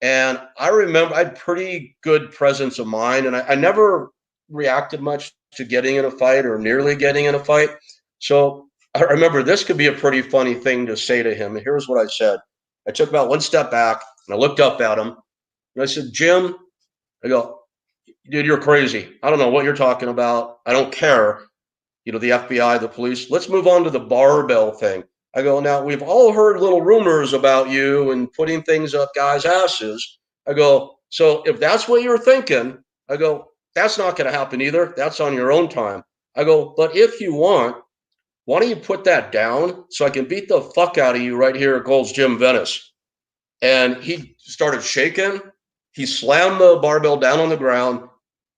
And I remember I had pretty good presence of mind, and I never reacted much to getting in a fight or nearly getting in a fight. So I remember this could be a pretty funny thing to say to him. And here's what I said. I took about one step back and I looked up at him and I said, Jim, I go, dude, you're crazy. I don't know what you're talking about. I don't care. The FBI, the police. Let's move on to the barbell thing. I go, now we've all heard little rumors about you and putting things up guys' asses. I go, so if that's what you're thinking, I go, that's not going to happen either. That's on your own time. I go, but if you want, why don't you put that down so I can beat the fuck out of you right here at Gold's Gym Venice? And he started shaking. He slammed the barbell down on the ground,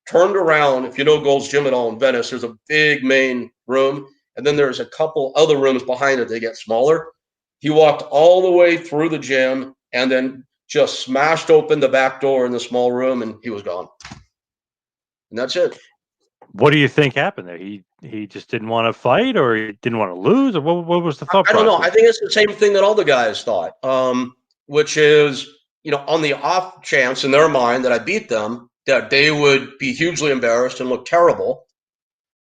turned around. If you know Gold's Gym at all in Venice, there's a big main room, and then there's a couple other rooms behind it. They get smaller. He walked all the way through the gym and then just smashed open the back door in the small room, and he was gone. And that's it. What do you think happened there? He just didn't want to fight, or he didn't want to lose, or what was the thought process? I don't know. I think it's the same thing that all the guys thought, which is, on the off chance in their mind that I beat them, that they would be hugely embarrassed and look terrible.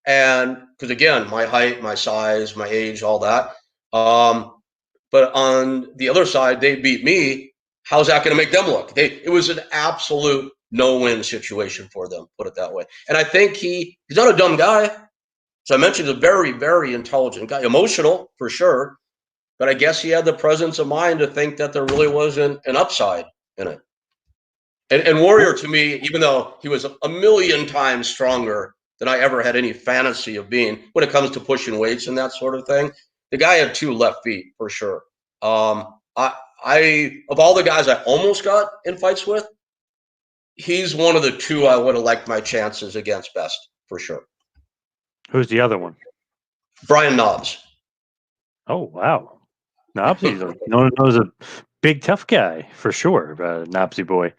And because, again, my height, my size, my age, all that. But on the other side, they beat me. How's that going to make them look? It was an absolute no-win situation for them, put it that way. And I think he's not a dumb guy. So I mentioned he's a very, very intelligent guy, emotional for sure. But I guess he had the presence of mind to think that there really wasn't an upside in it. And Warrior, to me, even though he was a million times stronger than I ever had any fantasy of being when it comes to pushing weights and that sort of thing, the guy had two left feet for sure. I of all the guys I almost got in fights with, he's one of the two I would have liked my chances against best for sure. Who's the other one? Brian Knobs. Oh, wow. Knobs, he's known as a big, tough guy for sure. Knobsy boy.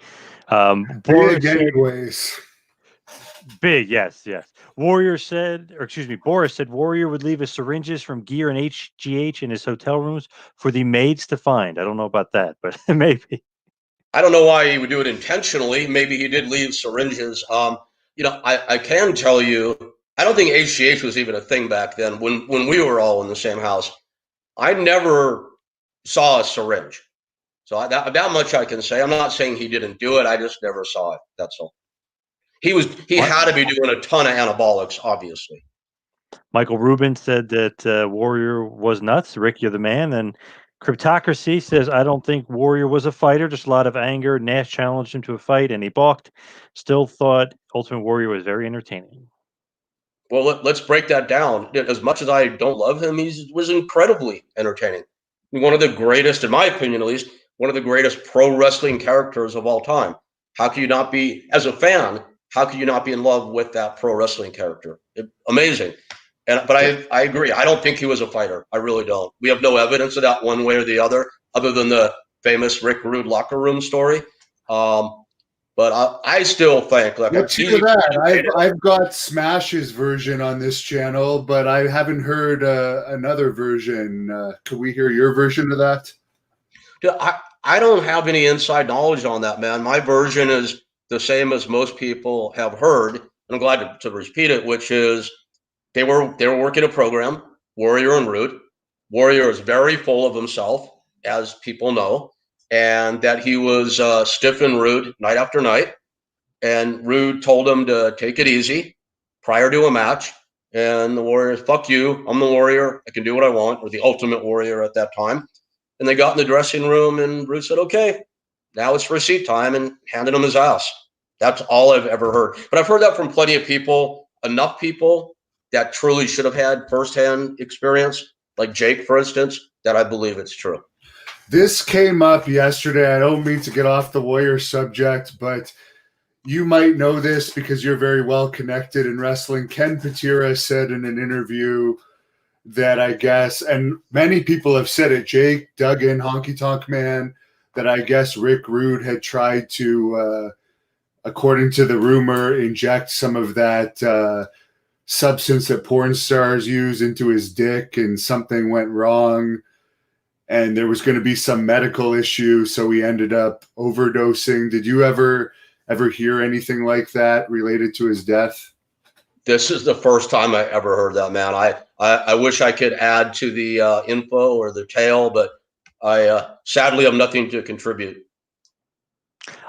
Big anyways. Big, yes. Boris said Warrior would leave his syringes from gear and HGH in his hotel rooms for the maids to find. I don't know about that, but maybe. I don't know why he would do it intentionally. Maybe he did leave syringes. I can tell you, I don't think HGH was even a thing back then when we were all in the same house. I never saw a syringe. So that much I can say. I'm not saying he didn't do it. I just never saw it. That's all. He had to be doing a ton of anabolics, obviously. Michael Rubin said that Warrior was nuts. Rick, you're the man. And Cryptocracy says, I don't think Warrior was a fighter, just a lot of anger. Nash challenged him to a fight, and he balked. Still thought Ultimate Warrior was very entertaining. Well, let's break that down. As much as I don't love him, he was incredibly entertaining. One of the greatest, in my opinion at least, one of the greatest pro wrestling characters of all time. How can you not be, as a fan, how could you not be in love with that pro wrestling character? Amazing. But I agree. I don't think he was a fighter. I really don't. We have no evidence of that one way or the other than the famous Rick Rude locker room story. But I still think, like, let's hear that. I've got Smash's version on this channel, but I haven't heard another version. Could we hear your version of that? Yeah, I don't have any inside knowledge on that, man. My version is the same as most people have heard, and I'm glad to repeat it, which is they were working a program, Warrior and Rude. Warrior is very full of himself, as people know, and that he was stiff and rude night after night. And Rude told him to take it easy prior to a match. And the Warrior, fuck you, I'm the Warrior, I can do what I want, or the Ultimate Warrior at that time. And they got in the dressing room, and Rude said, okay, now it's receipt time, and handed him his ass. That's all I've ever heard. But I've heard that from plenty of people, enough people that truly should have had firsthand experience, like Jake, for instance, that I believe it's true. This came up yesterday. I don't mean to get off the Warrior subject, but you might know this because you're very well connected in wrestling. Ken Patera said in an interview that I guess, and many people have said it, Jake, Duggan, Honky Tonk Man, that I guess Rick Rude had tried to, according to the rumor, inject some of that substance that porn stars use into his dick, and something went wrong. And there was going to be some medical issue, so he ended up overdosing. Did you ever hear anything like that related to his death? This is the first time I ever heard that, man. I wish I could add to the info or the tale, but I sadly have nothing to contribute.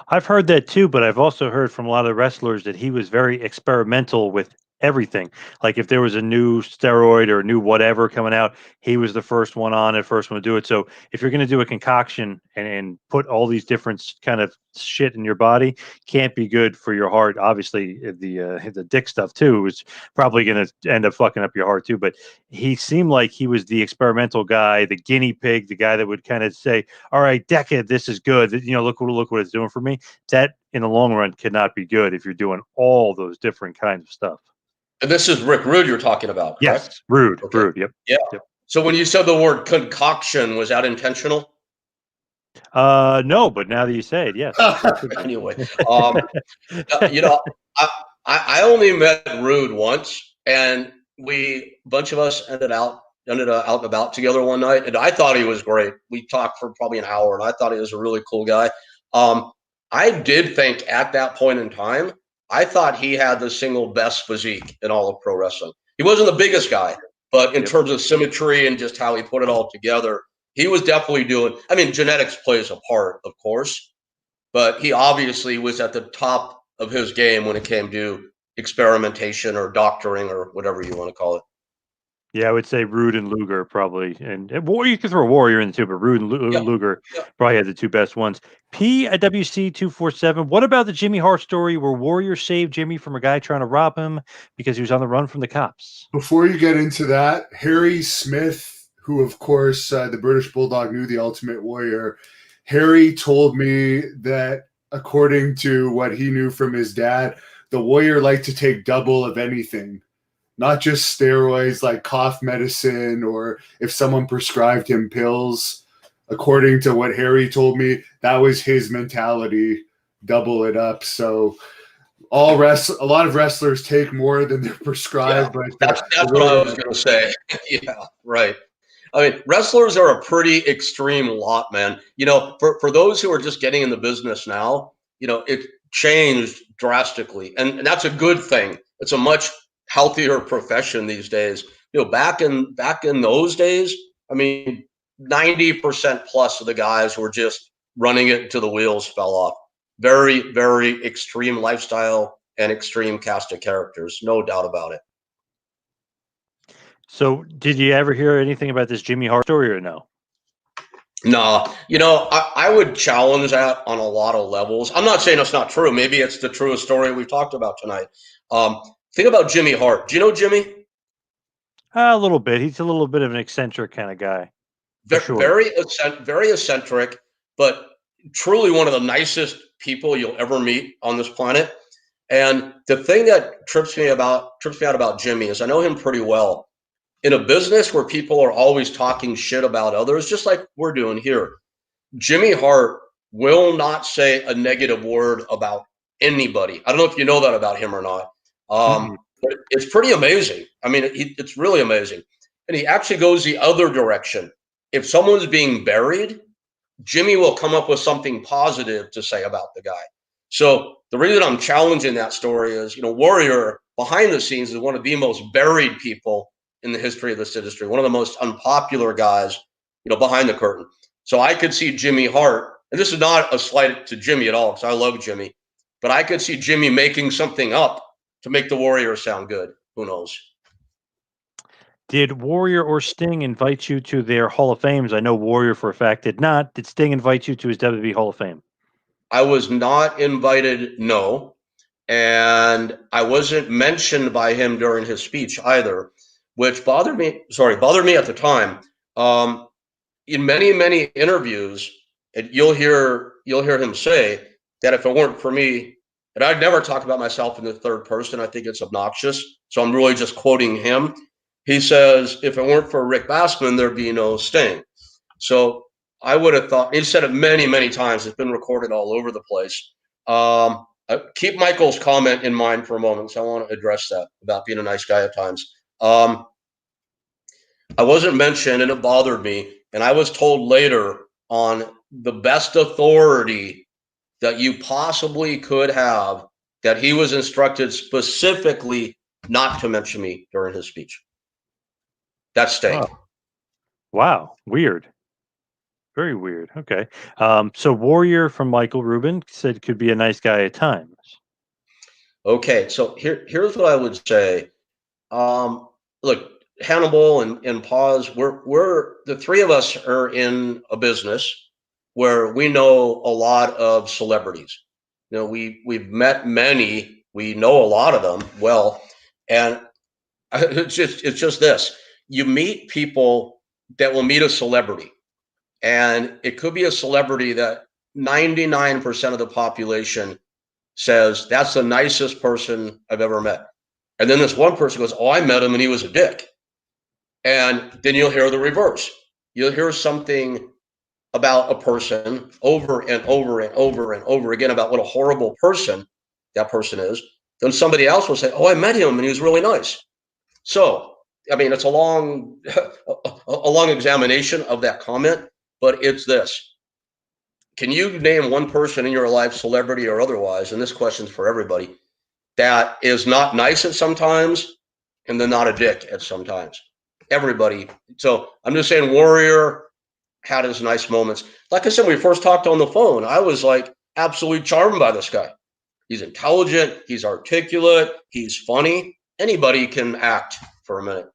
I've heard that too, but I've also heard from a lot of wrestlers that he was very experimental with everything. Like if there was a new steroid or a new whatever coming out, he was the first one on it, first one to do it. So if you're going to do a concoction and put all these different kind of shit in your body, can't be good for your heart. Obviously, the dick stuff too is probably going to end up fucking up your heart too. But he seemed like he was the experimental guy, the guinea pig, the guy that would kind of say, "All right, Decade, this is good. You know, look what it's doing for me." That in the long run cannot be good if you're doing all those different kinds of stuff. And this is Rick Rude you're talking about, correct? Yes, Rude, okay. Rude, yep. Yeah. Yep. So when you said the word concoction, was that intentional? No, but now that you say it, yes. Anyway, you know, I only met Rude once, and a bunch of us ended out and about together one night, and I thought he was great. We talked for probably an hour, and I thought he was a really cool guy. I did think at that point in time, I thought he had the single best physique in all of pro wrestling. He wasn't the biggest guy, but in terms of symmetry and just how he put it all together, he was definitely doing, I mean, genetics plays a part, of course, but he obviously was at the top of his game when it came to experimentation or doctoring or whatever you want to call it. Yeah, I would say Rude and Luger probably, and you could throw Warrior in too, but Rude and Luger probably had the two best ones. PWC247. What about the Jimmy Hart story where Warrior saved Jimmy from a guy trying to rob him because he was on the run from the cops? Before you get into that, Harry Smith, who of course the British Bulldog knew the Ultimate Warrior, Harry told me that according to what he knew from his dad, the Warrior liked to take double of anything. Not just steroids like cough medicine or if someone prescribed him pills. According to what Harry told me, that was his mentality, double it up. So a lot of wrestlers take more than they're prescribed. Yeah, but that's what I was going to say. Yeah, right. I mean, wrestlers are a pretty extreme lot, man. You know, for those who are just getting in the business now, you know, it changed drastically, and that's a good thing. It's a much healthier profession these days. You know, back in those days, I mean, 90% plus of the guys were just running it until the wheels fell off. Very, very extreme lifestyle and extreme cast of characters, no doubt about it. So, did you ever hear anything about this Jimmy Hart story or no? No, you know, I would challenge that on a lot of levels. I'm not saying it's not true. Maybe it's the truest story we've talked about tonight. Think about Jimmy Hart. Do you know Jimmy? A little bit. He's a little bit of an eccentric kind of guy. Very eccentric, but truly one of the nicest people you'll ever meet on this planet. And the thing that trips me out about Jimmy is I know him pretty well. In a business where people are always talking shit about others, just like we're doing here, Jimmy Hart will not say a negative word about anybody. I don't know if you know that about him or not. But it's pretty amazing. I mean, it's really amazing. And he actually goes the other direction. If someone's being buried, Jimmy will come up with something positive to say about the guy. So the reason I'm challenging that story is, Warrior behind the scenes is one of the most buried people in the history of this industry, one of the most unpopular guys, behind the curtain. So I could see Jimmy Hart, and this is not a slight to Jimmy at all, because I love Jimmy, but I could see Jimmy making something up to make the Warrior sound good. Who knows? Did Warrior or Sting invite you to their Hall of Fames? I know Warrior for a fact did not. Did Sting invite you to his WWE Hall of Fame? I was not invited, no. And I wasn't mentioned by him during his speech either, which bothered me at the time. In many interviews, you'll hear him say that if it weren't for me, and I'd never talk about myself in the third person. I think it's obnoxious. So I'm really just quoting him. He says, if it weren't for Rick Bassman, there'd be no Sting. So I would have thought, he said it many times. It's been recorded all over the place. Keep Michael's comment in mind for a moment, so I want to address that about being a nice guy at times. I wasn't mentioned, and it bothered me. And I was told later on the best authority that you possibly could have that he was instructed specifically not to mention me during his speech. That's Sting. Oh. Wow. Weird. Very weird. Okay. So Warrior from Michael Rubin said could be a nice guy at times. Okay. So here's what I would say. Look, Hannibal and Paz, we're the three of us are in a business where we know a lot of celebrities. We've met many, we know a lot of them well, and it's just this. You meet people that will meet a celebrity, and it could be a celebrity that 99% of the population says that's the nicest person I've ever met. And then this one person goes, oh, I met him and he was a dick. And then you'll hear the reverse. You'll hear something about a person over and over again about what a horrible person that person is. Then somebody else will say, oh, I met him and he was really nice. So, I mean, it's a long examination of that comment, but it's this. Can you name one person in your life, celebrity or otherwise, and this question's for everybody, that is not nice at sometimes and then not a dick at sometimes? Everybody. So I'm just saying Warrior had his nice moments. Like I said, when we first talked on the phone, I was like absolutely charmed by this guy. He's intelligent, he's articulate, he's funny. Anybody can act for a minute.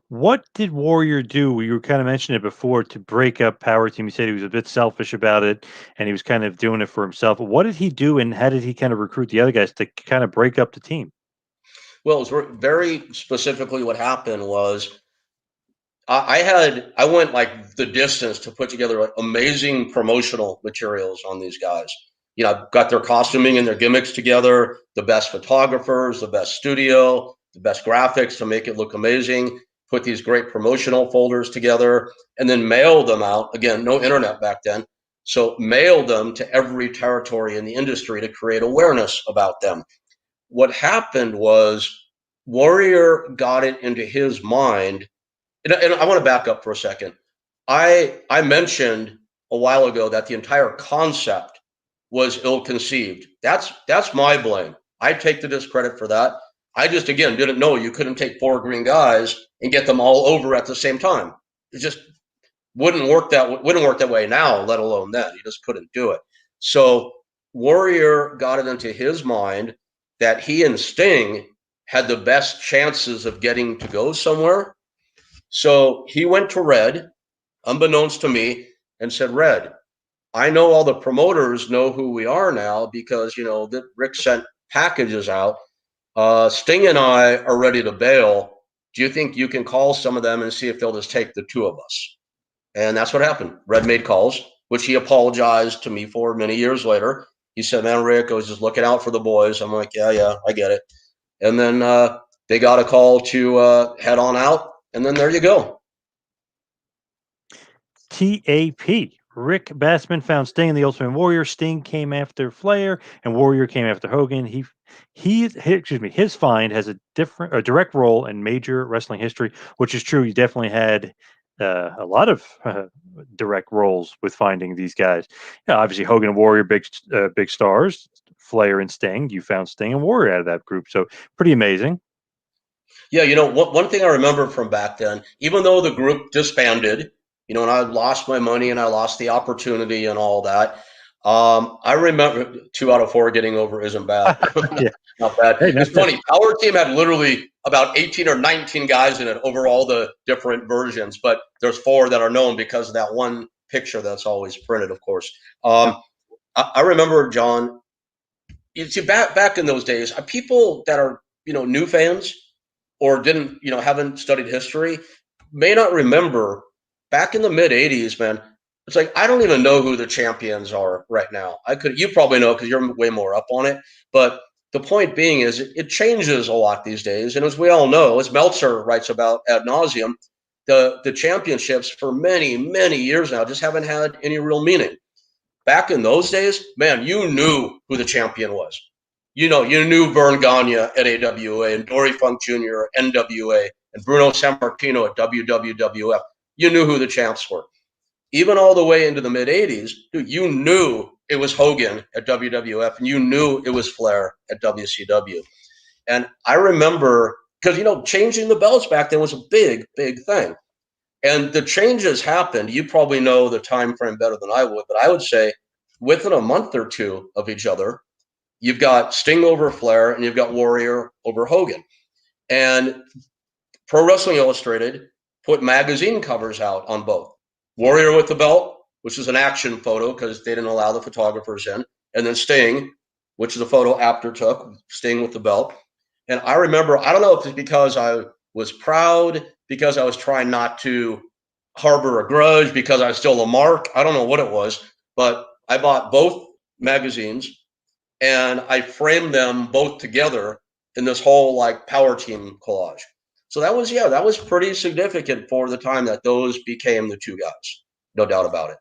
What did Warrior do? You were kind of mentioning it before to break up Power Team. You said he was a bit selfish about it and he was kind of doing it for himself. What did he do and how did he kind of recruit the other guys to kind of break up the team? Well, it was very specifically what happened was I went like the distance to put together like amazing promotional materials on these guys. I've got their costuming and their gimmicks together, the best photographers, the best studio, the best graphics to make it look amazing, put these great promotional folders together, and then mailed them out. Again, no internet back then. So mailed them to every territory in the industry to create awareness about them. What happened was Warrior got it into his mind. And I want to back up for a second. I mentioned a while ago that the entire concept was ill-conceived. That's my blame. I take the discredit for that. I just, again, didn't know you couldn't take 4 green guys and get them all over at the same time. It just wouldn't work that way now, let alone then. You just couldn't do it. So Warrior got it into his mind that he and Sting had the best chances of getting to go somewhere. So he went to Red, unbeknownst to me, and said, Red, I know all the promoters know who we are now because, that Rick sent packages out. Sting and I are ready to bail. Do you think you can call some of them and see if they'll just take the 2 of us? And that's what happened. Red made calls, which he apologized to me for many years later. He said, man, Rick, I was just looking out for the boys. I'm like, yeah, I get it. And then they got a call to head on out. And then there you go. TAP. Rick Bassman found Sting and the Ultimate Warrior. Sting came after Flair, and Warrior came after Hogan. His find has a direct role in major wrestling history, which is true. He definitely had a lot of direct roles with finding these guys. Yeah, obviously Hogan and Warrior, big stars. Flair and Sting. You found Sting and Warrior out of that group, so pretty amazing. Yeah, one thing I remember from back then, even though the group disbanded, and I lost my money and I lost the opportunity and all that. I remember 2 out of 4 getting over isn't bad. Yeah. Not bad. Hey, it's funny. Our team had literally about 18 or 19 guys in it over all the different versions, but there's 4 that are known because of that one picture that's always printed, of course. I remember, John, you see, back in those days, people that are, new fans or haven't studied history may not remember back in the mid 80s, man. It's like, I don't even know who the champions are right now. You probably know because you're way more up on it. But the point being is it changes a lot these days. And as we all know, as Meltzer writes about ad nauseum, the championships for many, many years now just haven't had any real meaning. Back in those days, man, you knew who the champion was. You knew Vern Gagne at AWA and Dory Funk Jr. at NWA and Bruno Sammartino at WWF. You knew who the champs were. Even all the way into the mid 80s, dude, you knew it was Hogan at WWF and you knew it was Flair at WCW. And I remember, because, changing the belts back then was a big, big thing. And the changes happened. You probably know the time frame better than I would, but I would say within a month or two of each other, you've got Sting over Flair and you've got Warrior over Hogan. And Pro Wrestling Illustrated put magazine covers out on both. Warrior with the belt, which is an action photo because they didn't allow the photographers in. And then Sting, which is a photo Apter took, Sting with the belt. And I remember, I don't know if it's because I was proud, because I was trying not to harbor a grudge, because I was still a mark. I don't know what it was, but I bought both magazines and I framed them both together in this whole power team collage. So that was pretty significant for the time that those became the 2 guys. No doubt about it.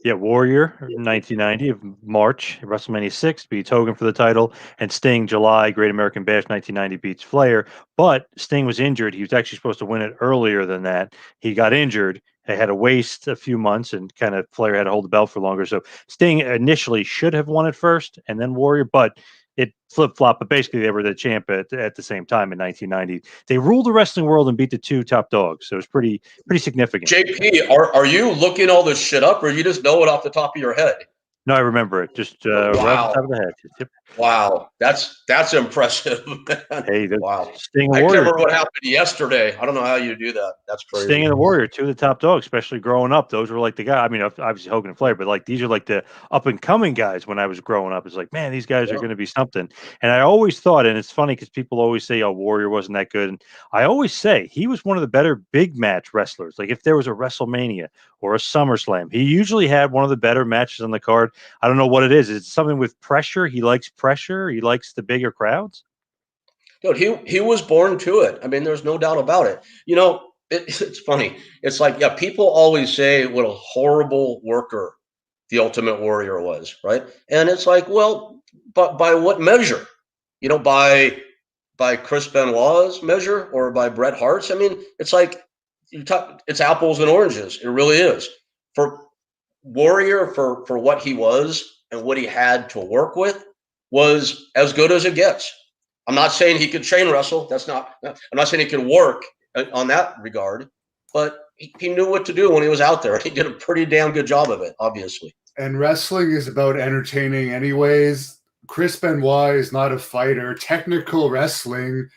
Yeah, Warrior, 1990 of March, WrestleMania 6 beats Hogan for the title, and Sting, July, Great American Bash, 1990 beats Flair. But Sting was injured. He was actually supposed to win it earlier than that. He got injured. They had to waste a few months, and kind of Flair had to hold the belt for longer. So Sting initially should have won it first, and then Warrior, but it flip-flopped. But basically, they were the champ at the same time in 1990. They ruled the wrestling world and beat the 2 top dogs. So it was pretty significant. JP, are you looking all this shit up, or you just know it off the top of your head? No, I remember it. Just right off the top of the head. Yep. Wow, that's impressive. Hey, wow. Sting and I can't Warrior. remember what happened yesterday. I don't know how you do that. That's crazy. Sting and the Warrior, 2 of the top dogs, especially growing up. Those were the guys. I mean, obviously Hogan and Flair, but these are the up and coming guys when I was growing up. It's man, these guys are going to be something. And I always thought, and it's funny because people always say, "Oh, Warrior wasn't that good." And I always say he was one of the better big match wrestlers. If there was a WrestleMania or a SummerSlam, he usually had one of the better matches on the card. I don't know what it is. It's something with pressure. He likes pressure. He likes the bigger crowds. Dude, he was born to it. I mean, there's no doubt about it. It's funny. It's people always say what a horrible worker the Ultimate Warrior was, right? And it's well, but by what measure? By Chris Benoit's measure or by Bret Hart's? I mean, it's it's apples and oranges. It really is. For Warrior, for what he was and what he had to work with, was as good as it gets. I'm not saying he could chain wrestle. I'm not saying he could work on that regard, but he knew what to do when he was out there. He did a pretty damn good job of it, obviously. And wrestling is about entertaining anyways. Chris Benoit is not a fighter. Technical wrestling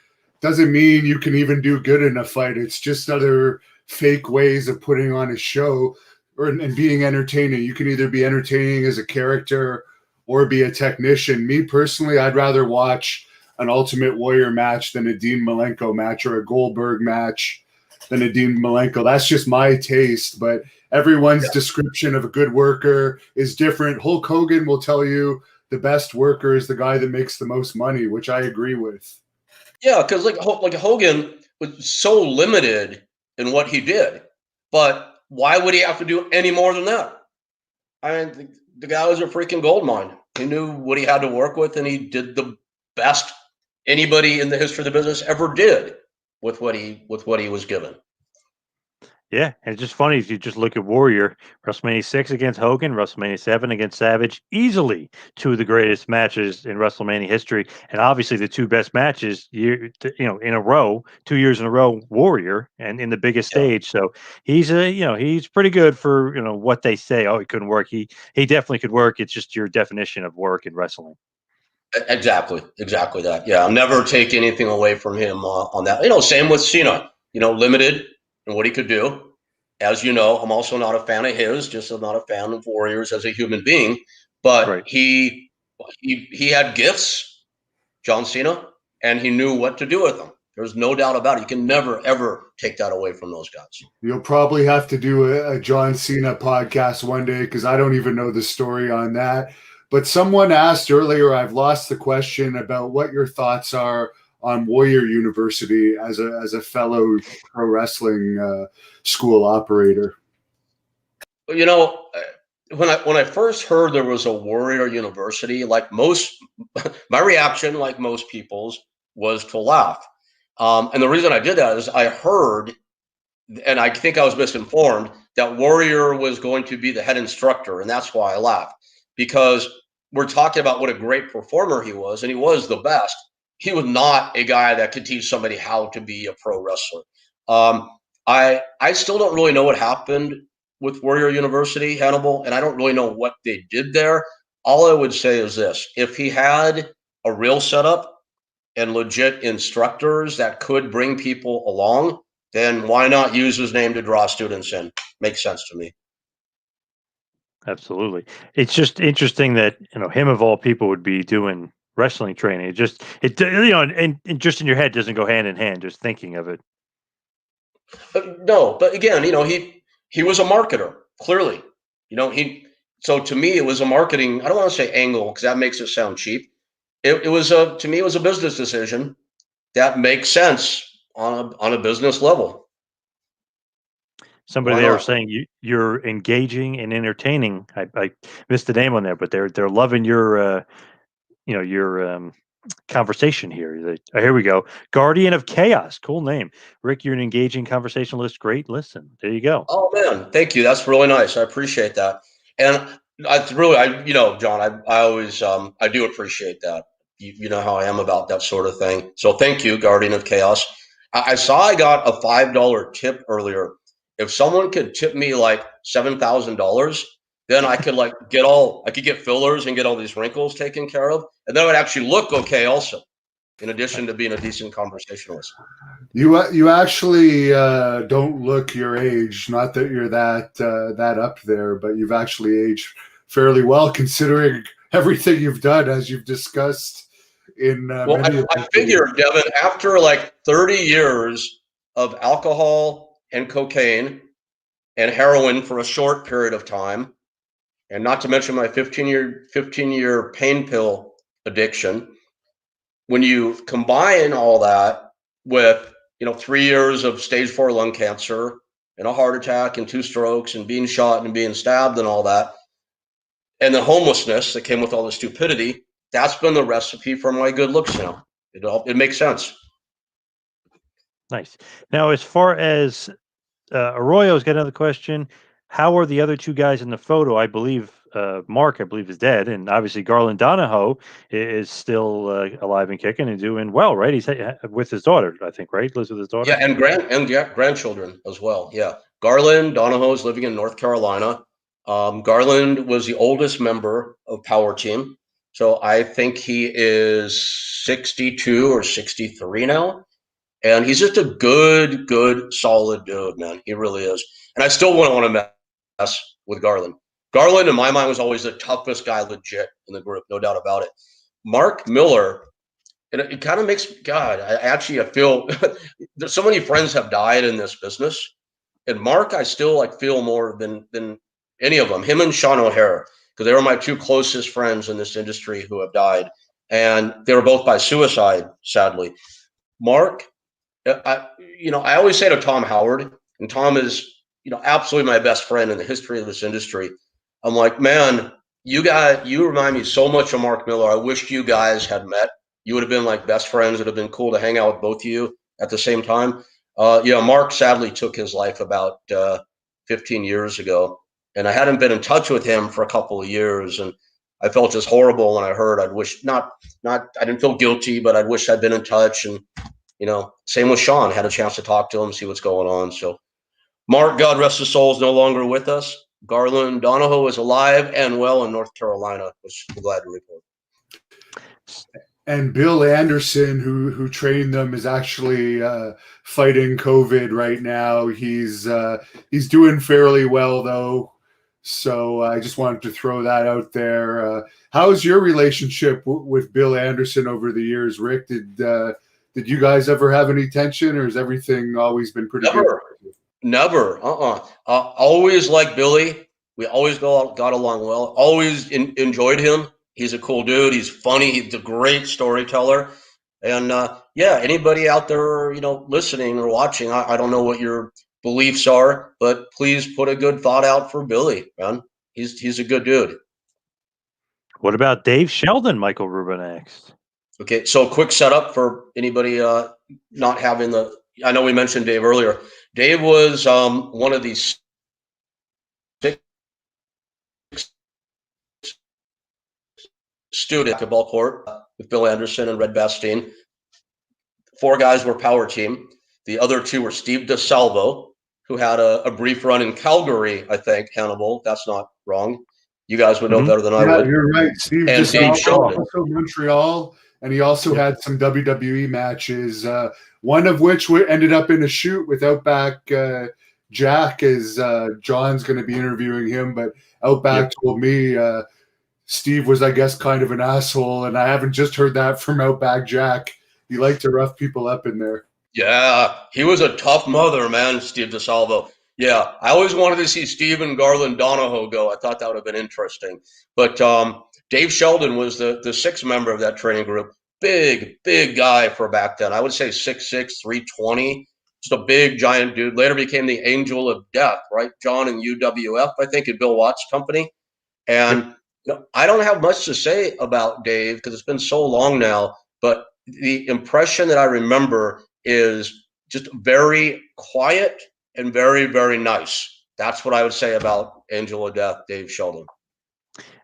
doesn't mean you can even do good in a fight. It's just other fake ways of putting on a show and being entertaining. You can either be entertaining as a character or be a technician. Me personally, I'd rather watch an Ultimate Warrior match than a Dean Malenko match, or a Goldberg match than a Dean Malenko. That's just my taste, but everyone's description of a good worker is different. Hulk Hogan will tell you the best worker is the guy that makes the most money, which I agree with. Yeah, because Hogan was so limited in what he did, but why would he have to do any more than that? I mean, the guy was a freaking gold mine. He knew what he had to work with, and he did the best anybody in the history of the business ever did with what he was given. Yeah, and it's just funny if you just look at Warrior, WrestleMania 6 against Hogan, WrestleMania 7 against Savage, easily two of the greatest matches in WrestleMania history, and obviously the two best matches in a row, 2 years in a row, Warrior, and in the biggest Yeah. stage. So he's he's pretty good for what they say. Oh, he couldn't work. He definitely could work. It's just your definition of work in wrestling. Exactly that. Yeah, I'll never take anything away from him on that. Same with Cena. Limited in what he could do. As you know, I'm also not a fan of his. Just I'm not a fan of Warriors as a human being. But Right. he had gifts, John Cena, and he knew what to do with them. There's no doubt about it. You can never ever take that away from those guys. You'll probably have to do a John Cena podcast one day because I don't even know the story on that. But someone asked earlier, I've lost the question about what your thoughts are on Warrior University as a fellow pro wrestling school operator. When I first heard there was a Warrior University, like my reaction, like most people's, was to laugh. And the reason I did that is I heard, and I think I was misinformed, that Warrior was going to be the head instructor, and that's why I laughed. Because we're talking about what a great performer he was, and he was the best. He was not a guy that could teach somebody how to be a pro wrestler. I still don't really know what happened with Warrior University, Hannibal, and I don't really know what they did there. All I would say is this: if he had a real setup and legit instructors that could bring people along, then why not use his name to draw students in? Makes sense to me. Absolutely. It's just interesting that, him of all people would be doing wrestling training. And just in your head doesn't go hand in hand, just thinking of it. No, but again, he was a marketer, clearly. So to me it was a marketing, I don't want to say angle because that makes it sound cheap. To me it was a business decision that makes sense on a business level. Somebody Why there was not? saying you're engaging and entertaining. I missed the name on there, but they're loving your conversation here. Here we go. Guardian of Chaos. Cool name. Rick, you're an engaging conversationalist. Great listen. There you go. Oh man, thank you. That's really nice. I appreciate that. And John, I always I do appreciate that. You know how I am about that sort of thing. So thank you, Guardian of Chaos. I saw I got a $5 tip earlier. If someone could tip me like $7,000, then I could get fillers and get all these wrinkles taken care of, and then it would actually look okay also, in addition to being a decent conversationalist. You actually don't look your age. Not that you're that up there, but you've actually aged fairly well considering everything you've done, as you've discussed in Well, many. I figured, Devin, after like 30 years of alcohol and cocaine and heroin for a short period of time, and not to mention my 15-year pain pill addiction, when you combine all that with 3 years of stage 4 lung cancer and a heart attack and 2 strokes and being shot and being stabbed and all that, and the homelessness that came with all the stupidity, that's been the recipe for my good looks now. It makes sense. Nice. Now, as far as Arroyo's got another question. How are the other two guys in the photo? I believe Mark, I believe, is dead, and obviously Garland Donahoe is still alive and kicking and doing well, right? He's with his daughter, I think, right? Lives with his daughter. Yeah, and grandchildren as well. Yeah, Garland Donahoe is living in North Carolina. Garland was the oldest member of Power Team, so I think he is 62 or 63 now. And he's just a good, solid dude, man. He really is. And I still wouldn't want to mess with Garland. Garland, in my mind, was always the toughest guy legit in the group, no doubt about it. Mark Miller, and it kind of makes, God, I feel so many friends have died in this business. And Mark, I still feel more than any of them. Him and Sean O'Hare, because they were my two closest friends in this industry who have died. And they were both by suicide, sadly. Mark, I always say to Tom Howard, and Tom is, absolutely my best friend in the history of this industry. I'm like, man, you remind me so much of Mark Miller. I wish you guys had met. You would have been like best friends. It would have been cool to hang out with both of you at the same time. Mark sadly took his life about 15 years ago, and I hadn't been in touch with him for a couple of years, and I felt just horrible when I heard. I'd wish not. I didn't feel guilty, but I'd wish I'd been in touch. And same with Sean. Had a chance to talk to him, see what's going on. So, Mark, God rest his soul, is no longer with us. Garland Donahoe is alive and well in North Carolina, which we're glad to report. And Bill Anderson, who trained them, is actually fighting COVID right now. He's doing fairly well though. So I just wanted to throw that out there. How's your relationship with Bill Anderson over the years, Rick? Did you guys ever have any tension, or has everything always been pretty good? Never. Always liked Billy. We always got along well. Always enjoyed him. He's a cool dude. He's funny. He's a great storyteller. And anybody out there, listening or watching, I don't know what your beliefs are, but please put a good thought out for Billy, man. He's a good dude. What about Dave Sheldon, Michael Rubin asked? Okay, so quick setup for anybody not having I know we mentioned Dave earlier. Dave was one of these student basketball court with Bill Anderson and Rick Bassman. 4 guys were power team. The other 2 were Steve DeSalvo, who had a brief run in Calgary, I think, Hannibal. That's not wrong. You guys would know better than I would. You're right. Steve and DeSalvo, Dave Sheldon. Also Montreal, and he also had some WWE matches, one of which ended up in a shoot with Outback Jack, as John's going to be interviewing him. But Outback told me Steve was, I guess, kind of an asshole, and I haven't just heard that from Outback Jack. He liked to rough people up in there. Yeah, he was a tough mother, man, Steve DeSalvo. Yeah, I always wanted to see Steve and Garland Donahoe go. I thought that would have been interesting. But Dave Sheldon was the 6th member of that training group. Big guy for back then. I would say 6'6", 320. Just a big, giant dude. Later became the Angel of Death, right? John and UWF, I think, at Bill Watts' company. And I don't have much to say about Dave because it's been so long now, but the impression that I remember is just very quiet and very, very nice. That's what I would say about Angel of Death, Dave Sheldon.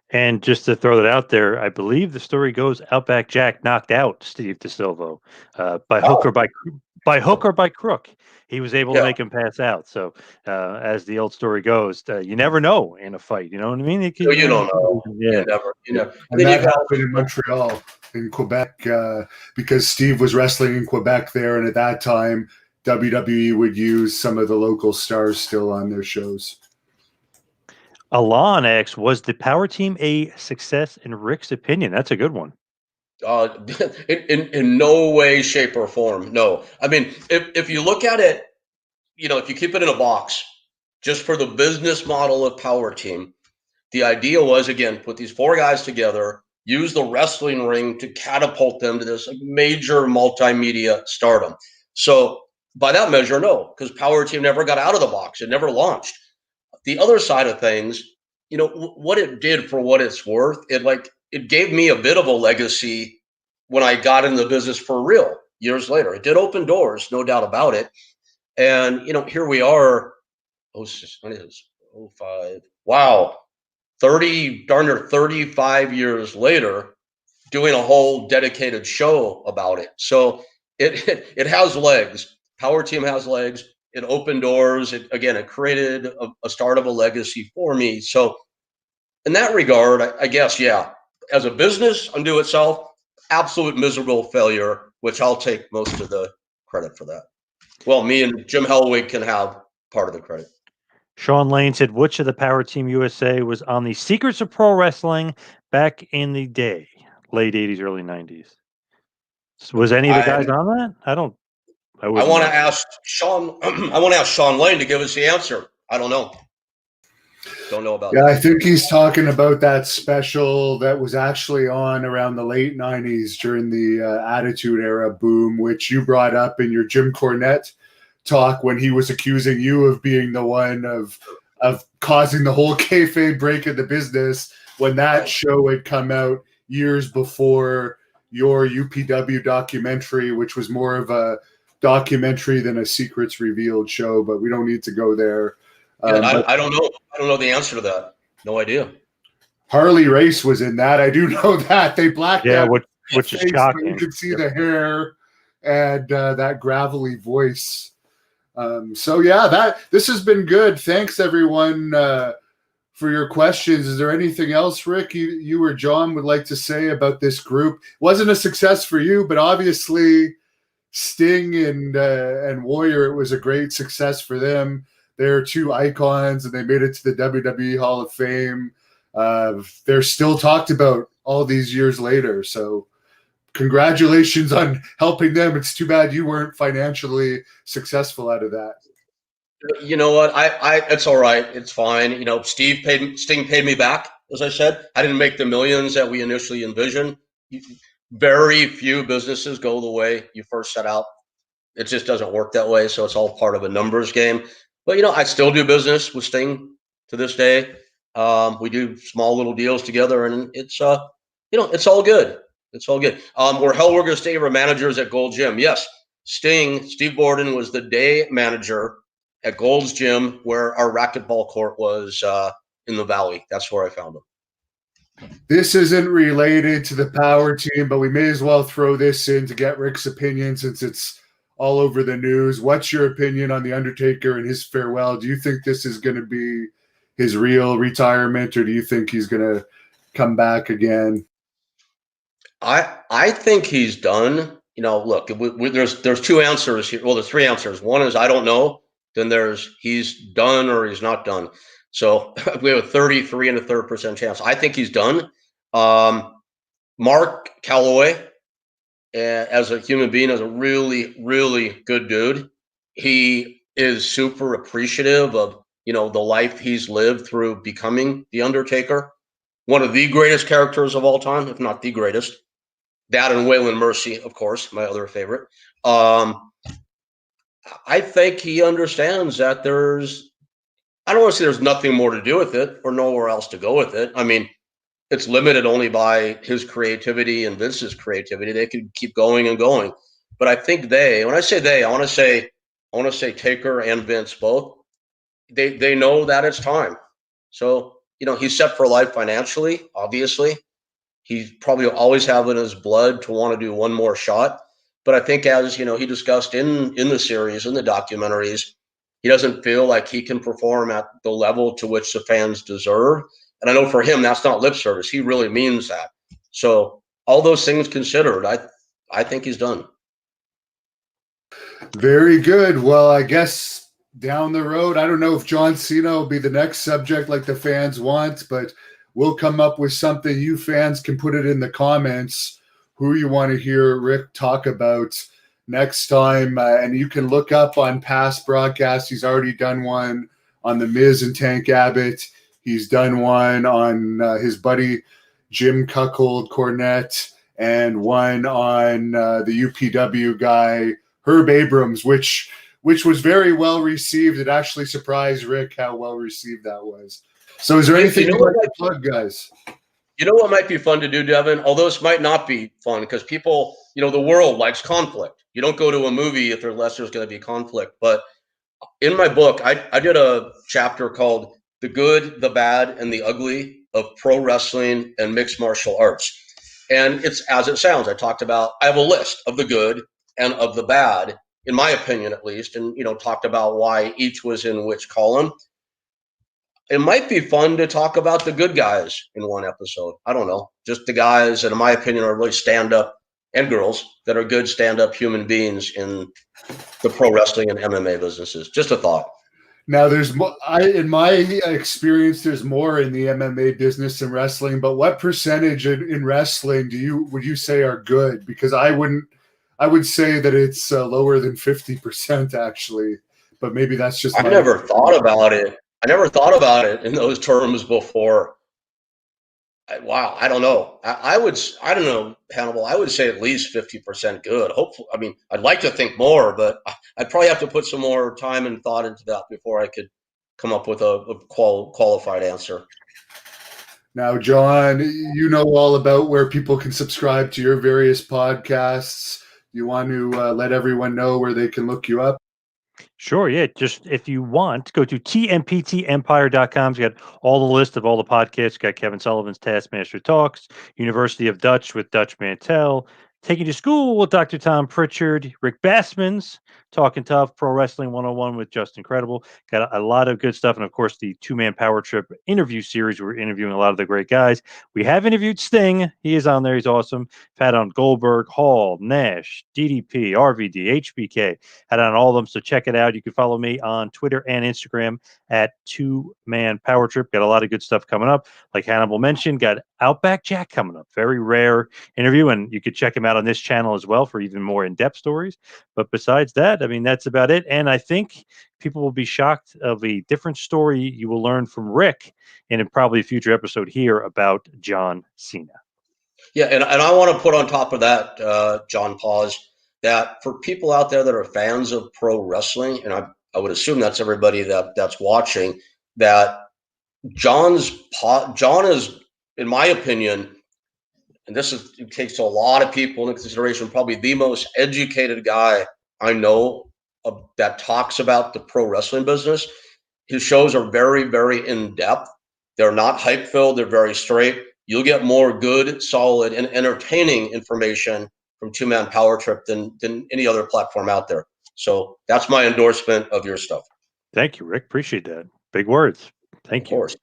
And just to throw that out there, I believe the story goes Outback Jack knocked out Steve DeSalvo by hook or by crook. He was able to make him pass out. So as the old story goes, you never know in a fight. You know what I mean? You don't know. Yeah, you never. And that happened in Montreal, in Quebec, because Steve was wrestling in Quebec there, and at that time, WWE would use some of the local stars still on their shows. Alon asks, was the power team a success in Rick's opinion? That's a good one. In no way, shape, or form. No. I mean, if you look at it, if you keep it in a box, just for the business model of power team, the idea was, again, put these 4 guys together, use the wrestling ring to catapult them to this major multimedia stardom. So by that measure, no, because power team never got out of the box. It never launched. The other side of things, what it did, for what it's worth, it gave me a bit of a legacy when I got in the business for real years later. It did open doors, no doubt about it. And, here we are, what is 05? Wow. 35 years later, doing a whole dedicated show about it. So it has legs. Power team has legs. It opened doors. It created a start of a legacy for me. So in that regard, I guess, as a business unto itself, absolute miserable failure, which I'll take most of the credit for that. Well, me and Jim Hellwig can have part of the credit. Sean Lane said, which of the Power Team USA was on the Secrets of Pro Wrestling back in the day, late 80s, early 90s? Was any of the guys on that? I want to ask Sean. I want to ask Sean Lane to give us the answer. I don't know. Don't know about that. I think he's talking about that special that was actually on around the late 90s during the Attitude Era boom, which you brought up in your Jim Cornette talk when he was accusing you of being the one of causing the whole kayfabe break in the business when that show had come out years before your UPW documentary, which was more of a documentary than a secrets revealed show, but we don't need to go there. I don't know. I don't know the answer to that. No idea. Harley Race was in that. I do know that. They blacked out which is face, shocking. but you could see the hair and that gravelly voice. So yeah, this has been good. Thanks everyone for your questions. Is there anything else, Rick, you or John would like to say about this group? Wasn't a success for you, but obviously Sting and Warrior, it was a great success for them. They're two icons, and they made it to the WWE Hall of Fame. They're still talked about all these years later. So congratulations on helping them. It's too bad you weren't financially successful out of that. You know what? It's all right. It's fine. You know, Sting paid me back. As I said, I didn't make the millions that we initially envisioned. Very few businesses go the way you first set out. It just doesn't work that way. So it's all part of a numbers game. But, you know, I still do business with Sting to this day. We do small little deals together, and it's, you know, it's all good. It's all good. We're going to stay managers at Gold Gym. Yes, Steve Borden was the day manager at Gold's Gym, where our racquetball court was in the valley. That's where I found him. This isn't related to the power team, but we may as well throw this in to get Rick's opinion since it's all over the news. What's your opinion on The Undertaker and his farewell? Do you think this is going to be his real retirement, or do you think he's going to come back again? I think he's done. You know, look, there's two answers here. Well, there's three answers. One is I don't know. Then there's he's done or he's not done. So we have a 33 and a third % chance. I think he's done. Mark Calloway, as a human being, is a really, really good dude. He is super appreciative of, you know, the life he's lived through becoming The Undertaker. One of the greatest characters of all time, if not the greatest. That and Waylon Mercy, of course, my other favorite. I think he understands that I don't want to say there's nothing more to do with it or nowhere else to go with it. I mean, it's limited only by his creativity and Vince's creativity. They could keep going and going. But I think when I say they, I want to say Taker and Vince both. They know that it's time. So, you know, he's set for life financially, obviously. He's probably always have in his blood to want to do one more shot. But I think, as you know, he discussed in the series, in the documentaries, he doesn't feel like he can perform at the level to which the fans deserve. And I know for him, that's not lip service. He really means that. So all those things considered, I think he's done. Very good. Well, I guess down the road, I don't know if John Cena will be the next subject like the fans want, but we'll come up with something. You fans can put it in the comments who you want to hear Rick talk about next time. And you can look up on past broadcasts. He's already done one on The Miz and Tank Abbott. He's done one on his buddy Jim Cuckold Cornette, and one on the UPW guy Herb Abrams, which was very well received. It actually surprised Rick how well received that was. So is there anything you'd like to plug, guys? You know what might be fun to do, Devin? Although this might not be fun because people, you know, the world likes conflict. You don't go to a movie if there's going to be conflict. But in my book, I did a chapter called The Good, the Bad, and the Ugly of Pro Wrestling and Mixed Martial Arts. And it's as it sounds. I have a list of the good and of the bad, in my opinion at least, and, you know, talked about why each was in which column. It might be fun to talk about the good guys in one episode. I don't know. Just the guys that, in my opinion, are really stand-up, and girls that are good stand-up human beings in the pro wrestling and MMA businesses. Just a thought. Now, there's more. In my experience, there's more in the MMA business than wrestling. But what percentage in wrestling would you say are good? Because I would say that it's lower than 50% actually. But maybe that's just. I never thought about it in those terms before. Wow, I don't know. I don't know, Hannibal. I would say at least 50% good. Hopefully, I mean, I'd like to think more, but I'd probably have to put some more time and thought into that before I could come up with a qualified answer. Now, John, you know all about where people can subscribe to your various podcasts. You want to let everyone know where they can look you up? Sure, yeah. Just if you want, go to tmptempire.com. It's got all the list of all the podcasts. Got Kevin Sullivan's Taskmaster Talks, University of Dutch with Dutch Mantel, Taking to School with Dr. Tom Pritchard, Rick Bassman's Talking Tough, Pro Wrestling 101 with Just Incredible. Got a lot of good stuff. And of course, the 2-Man Power Trip interview series. We're interviewing a lot of the great guys. We have interviewed Sting. He is on there. He's awesome. Had on Goldberg, Hall, Nash, DDP, RVD, HBK. Had on all of them. So check it out. You can follow me on Twitter and Instagram at 2-Man Power Trip. Got a lot of good stuff coming up. Like Hannibal mentioned, got Outback Jack coming up. Very rare interview. And you could check him out on this channel as well for even more in-depth stories. But besides that, I mean, that's about it. And I think people will be shocked of a different story you will learn from Rick in probably a future episode here about John Cena. Yeah, and I want to put on top of that, John Paz, that for people out there that are fans of pro wrestling, and I would assume that's everybody that's watching, that John is, in my opinion, and it takes a lot of people into consideration, probably the most educated guy I know that talks about the pro wrestling business. His shows are very, very in depth. They're not hype filled. They're very straight. You'll get more good, solid, and entertaining information from 2-Man Power Trip than any other platform out there. So that's my endorsement of your stuff. Thank you, Rick. Appreciate that. Big words. Thank you. Of course.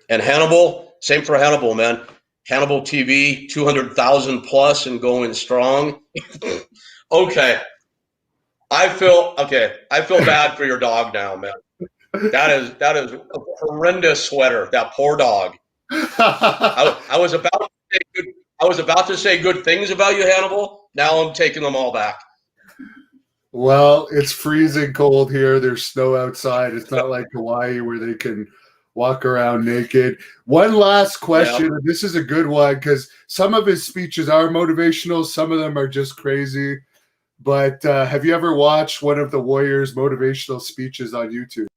And Hannibal, same for Hannibal, man. Hannibal TV, 200,000 plus and going strong. Okay. I feel bad for your dog now, man. That is a horrendous sweater. That poor dog. I was about to say good things about you, Hannibal. Now I'm taking them all back. Well, it's freezing cold here. There's snow outside. It's not like Hawaii where they can walk around naked. One last question. Yeah. This is a good one because some of his speeches are motivational. Some of them are just crazy. But have you ever watched one of the Warriors' motivational speeches on YouTube?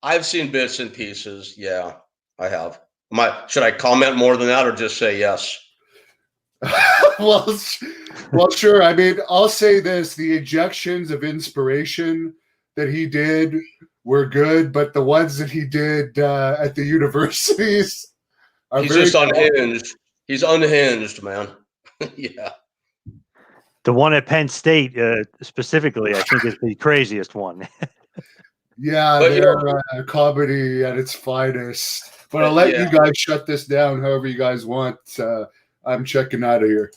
I've seen bits and pieces. Yeah, I have. Should I comment more than that or just say yes? well, sure. I mean, I'll say this. The injections of inspiration that he did were good, but the ones that he did at the universities are He's just unhinged. He's unhinged, man. Yeah. The one at Penn State specifically, I think, is the craziest one. Yeah, they're comedy at its finest. But I'll let you guys shut this down however you guys want. I'm checking out of here.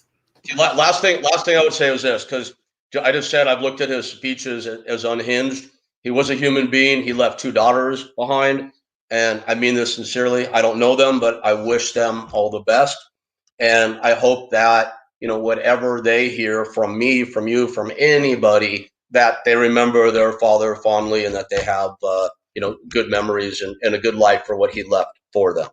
Last thing I would say was this, because I just said I've looked at his speeches as unhinged. He was a human being. He left 2 daughters behind. And I mean this sincerely. I don't know them, but I wish them all the best. And I hope that, whatever they hear from me, from you, from anybody, that they remember their father fondly and that they have, good memories and a good life for what he left for them.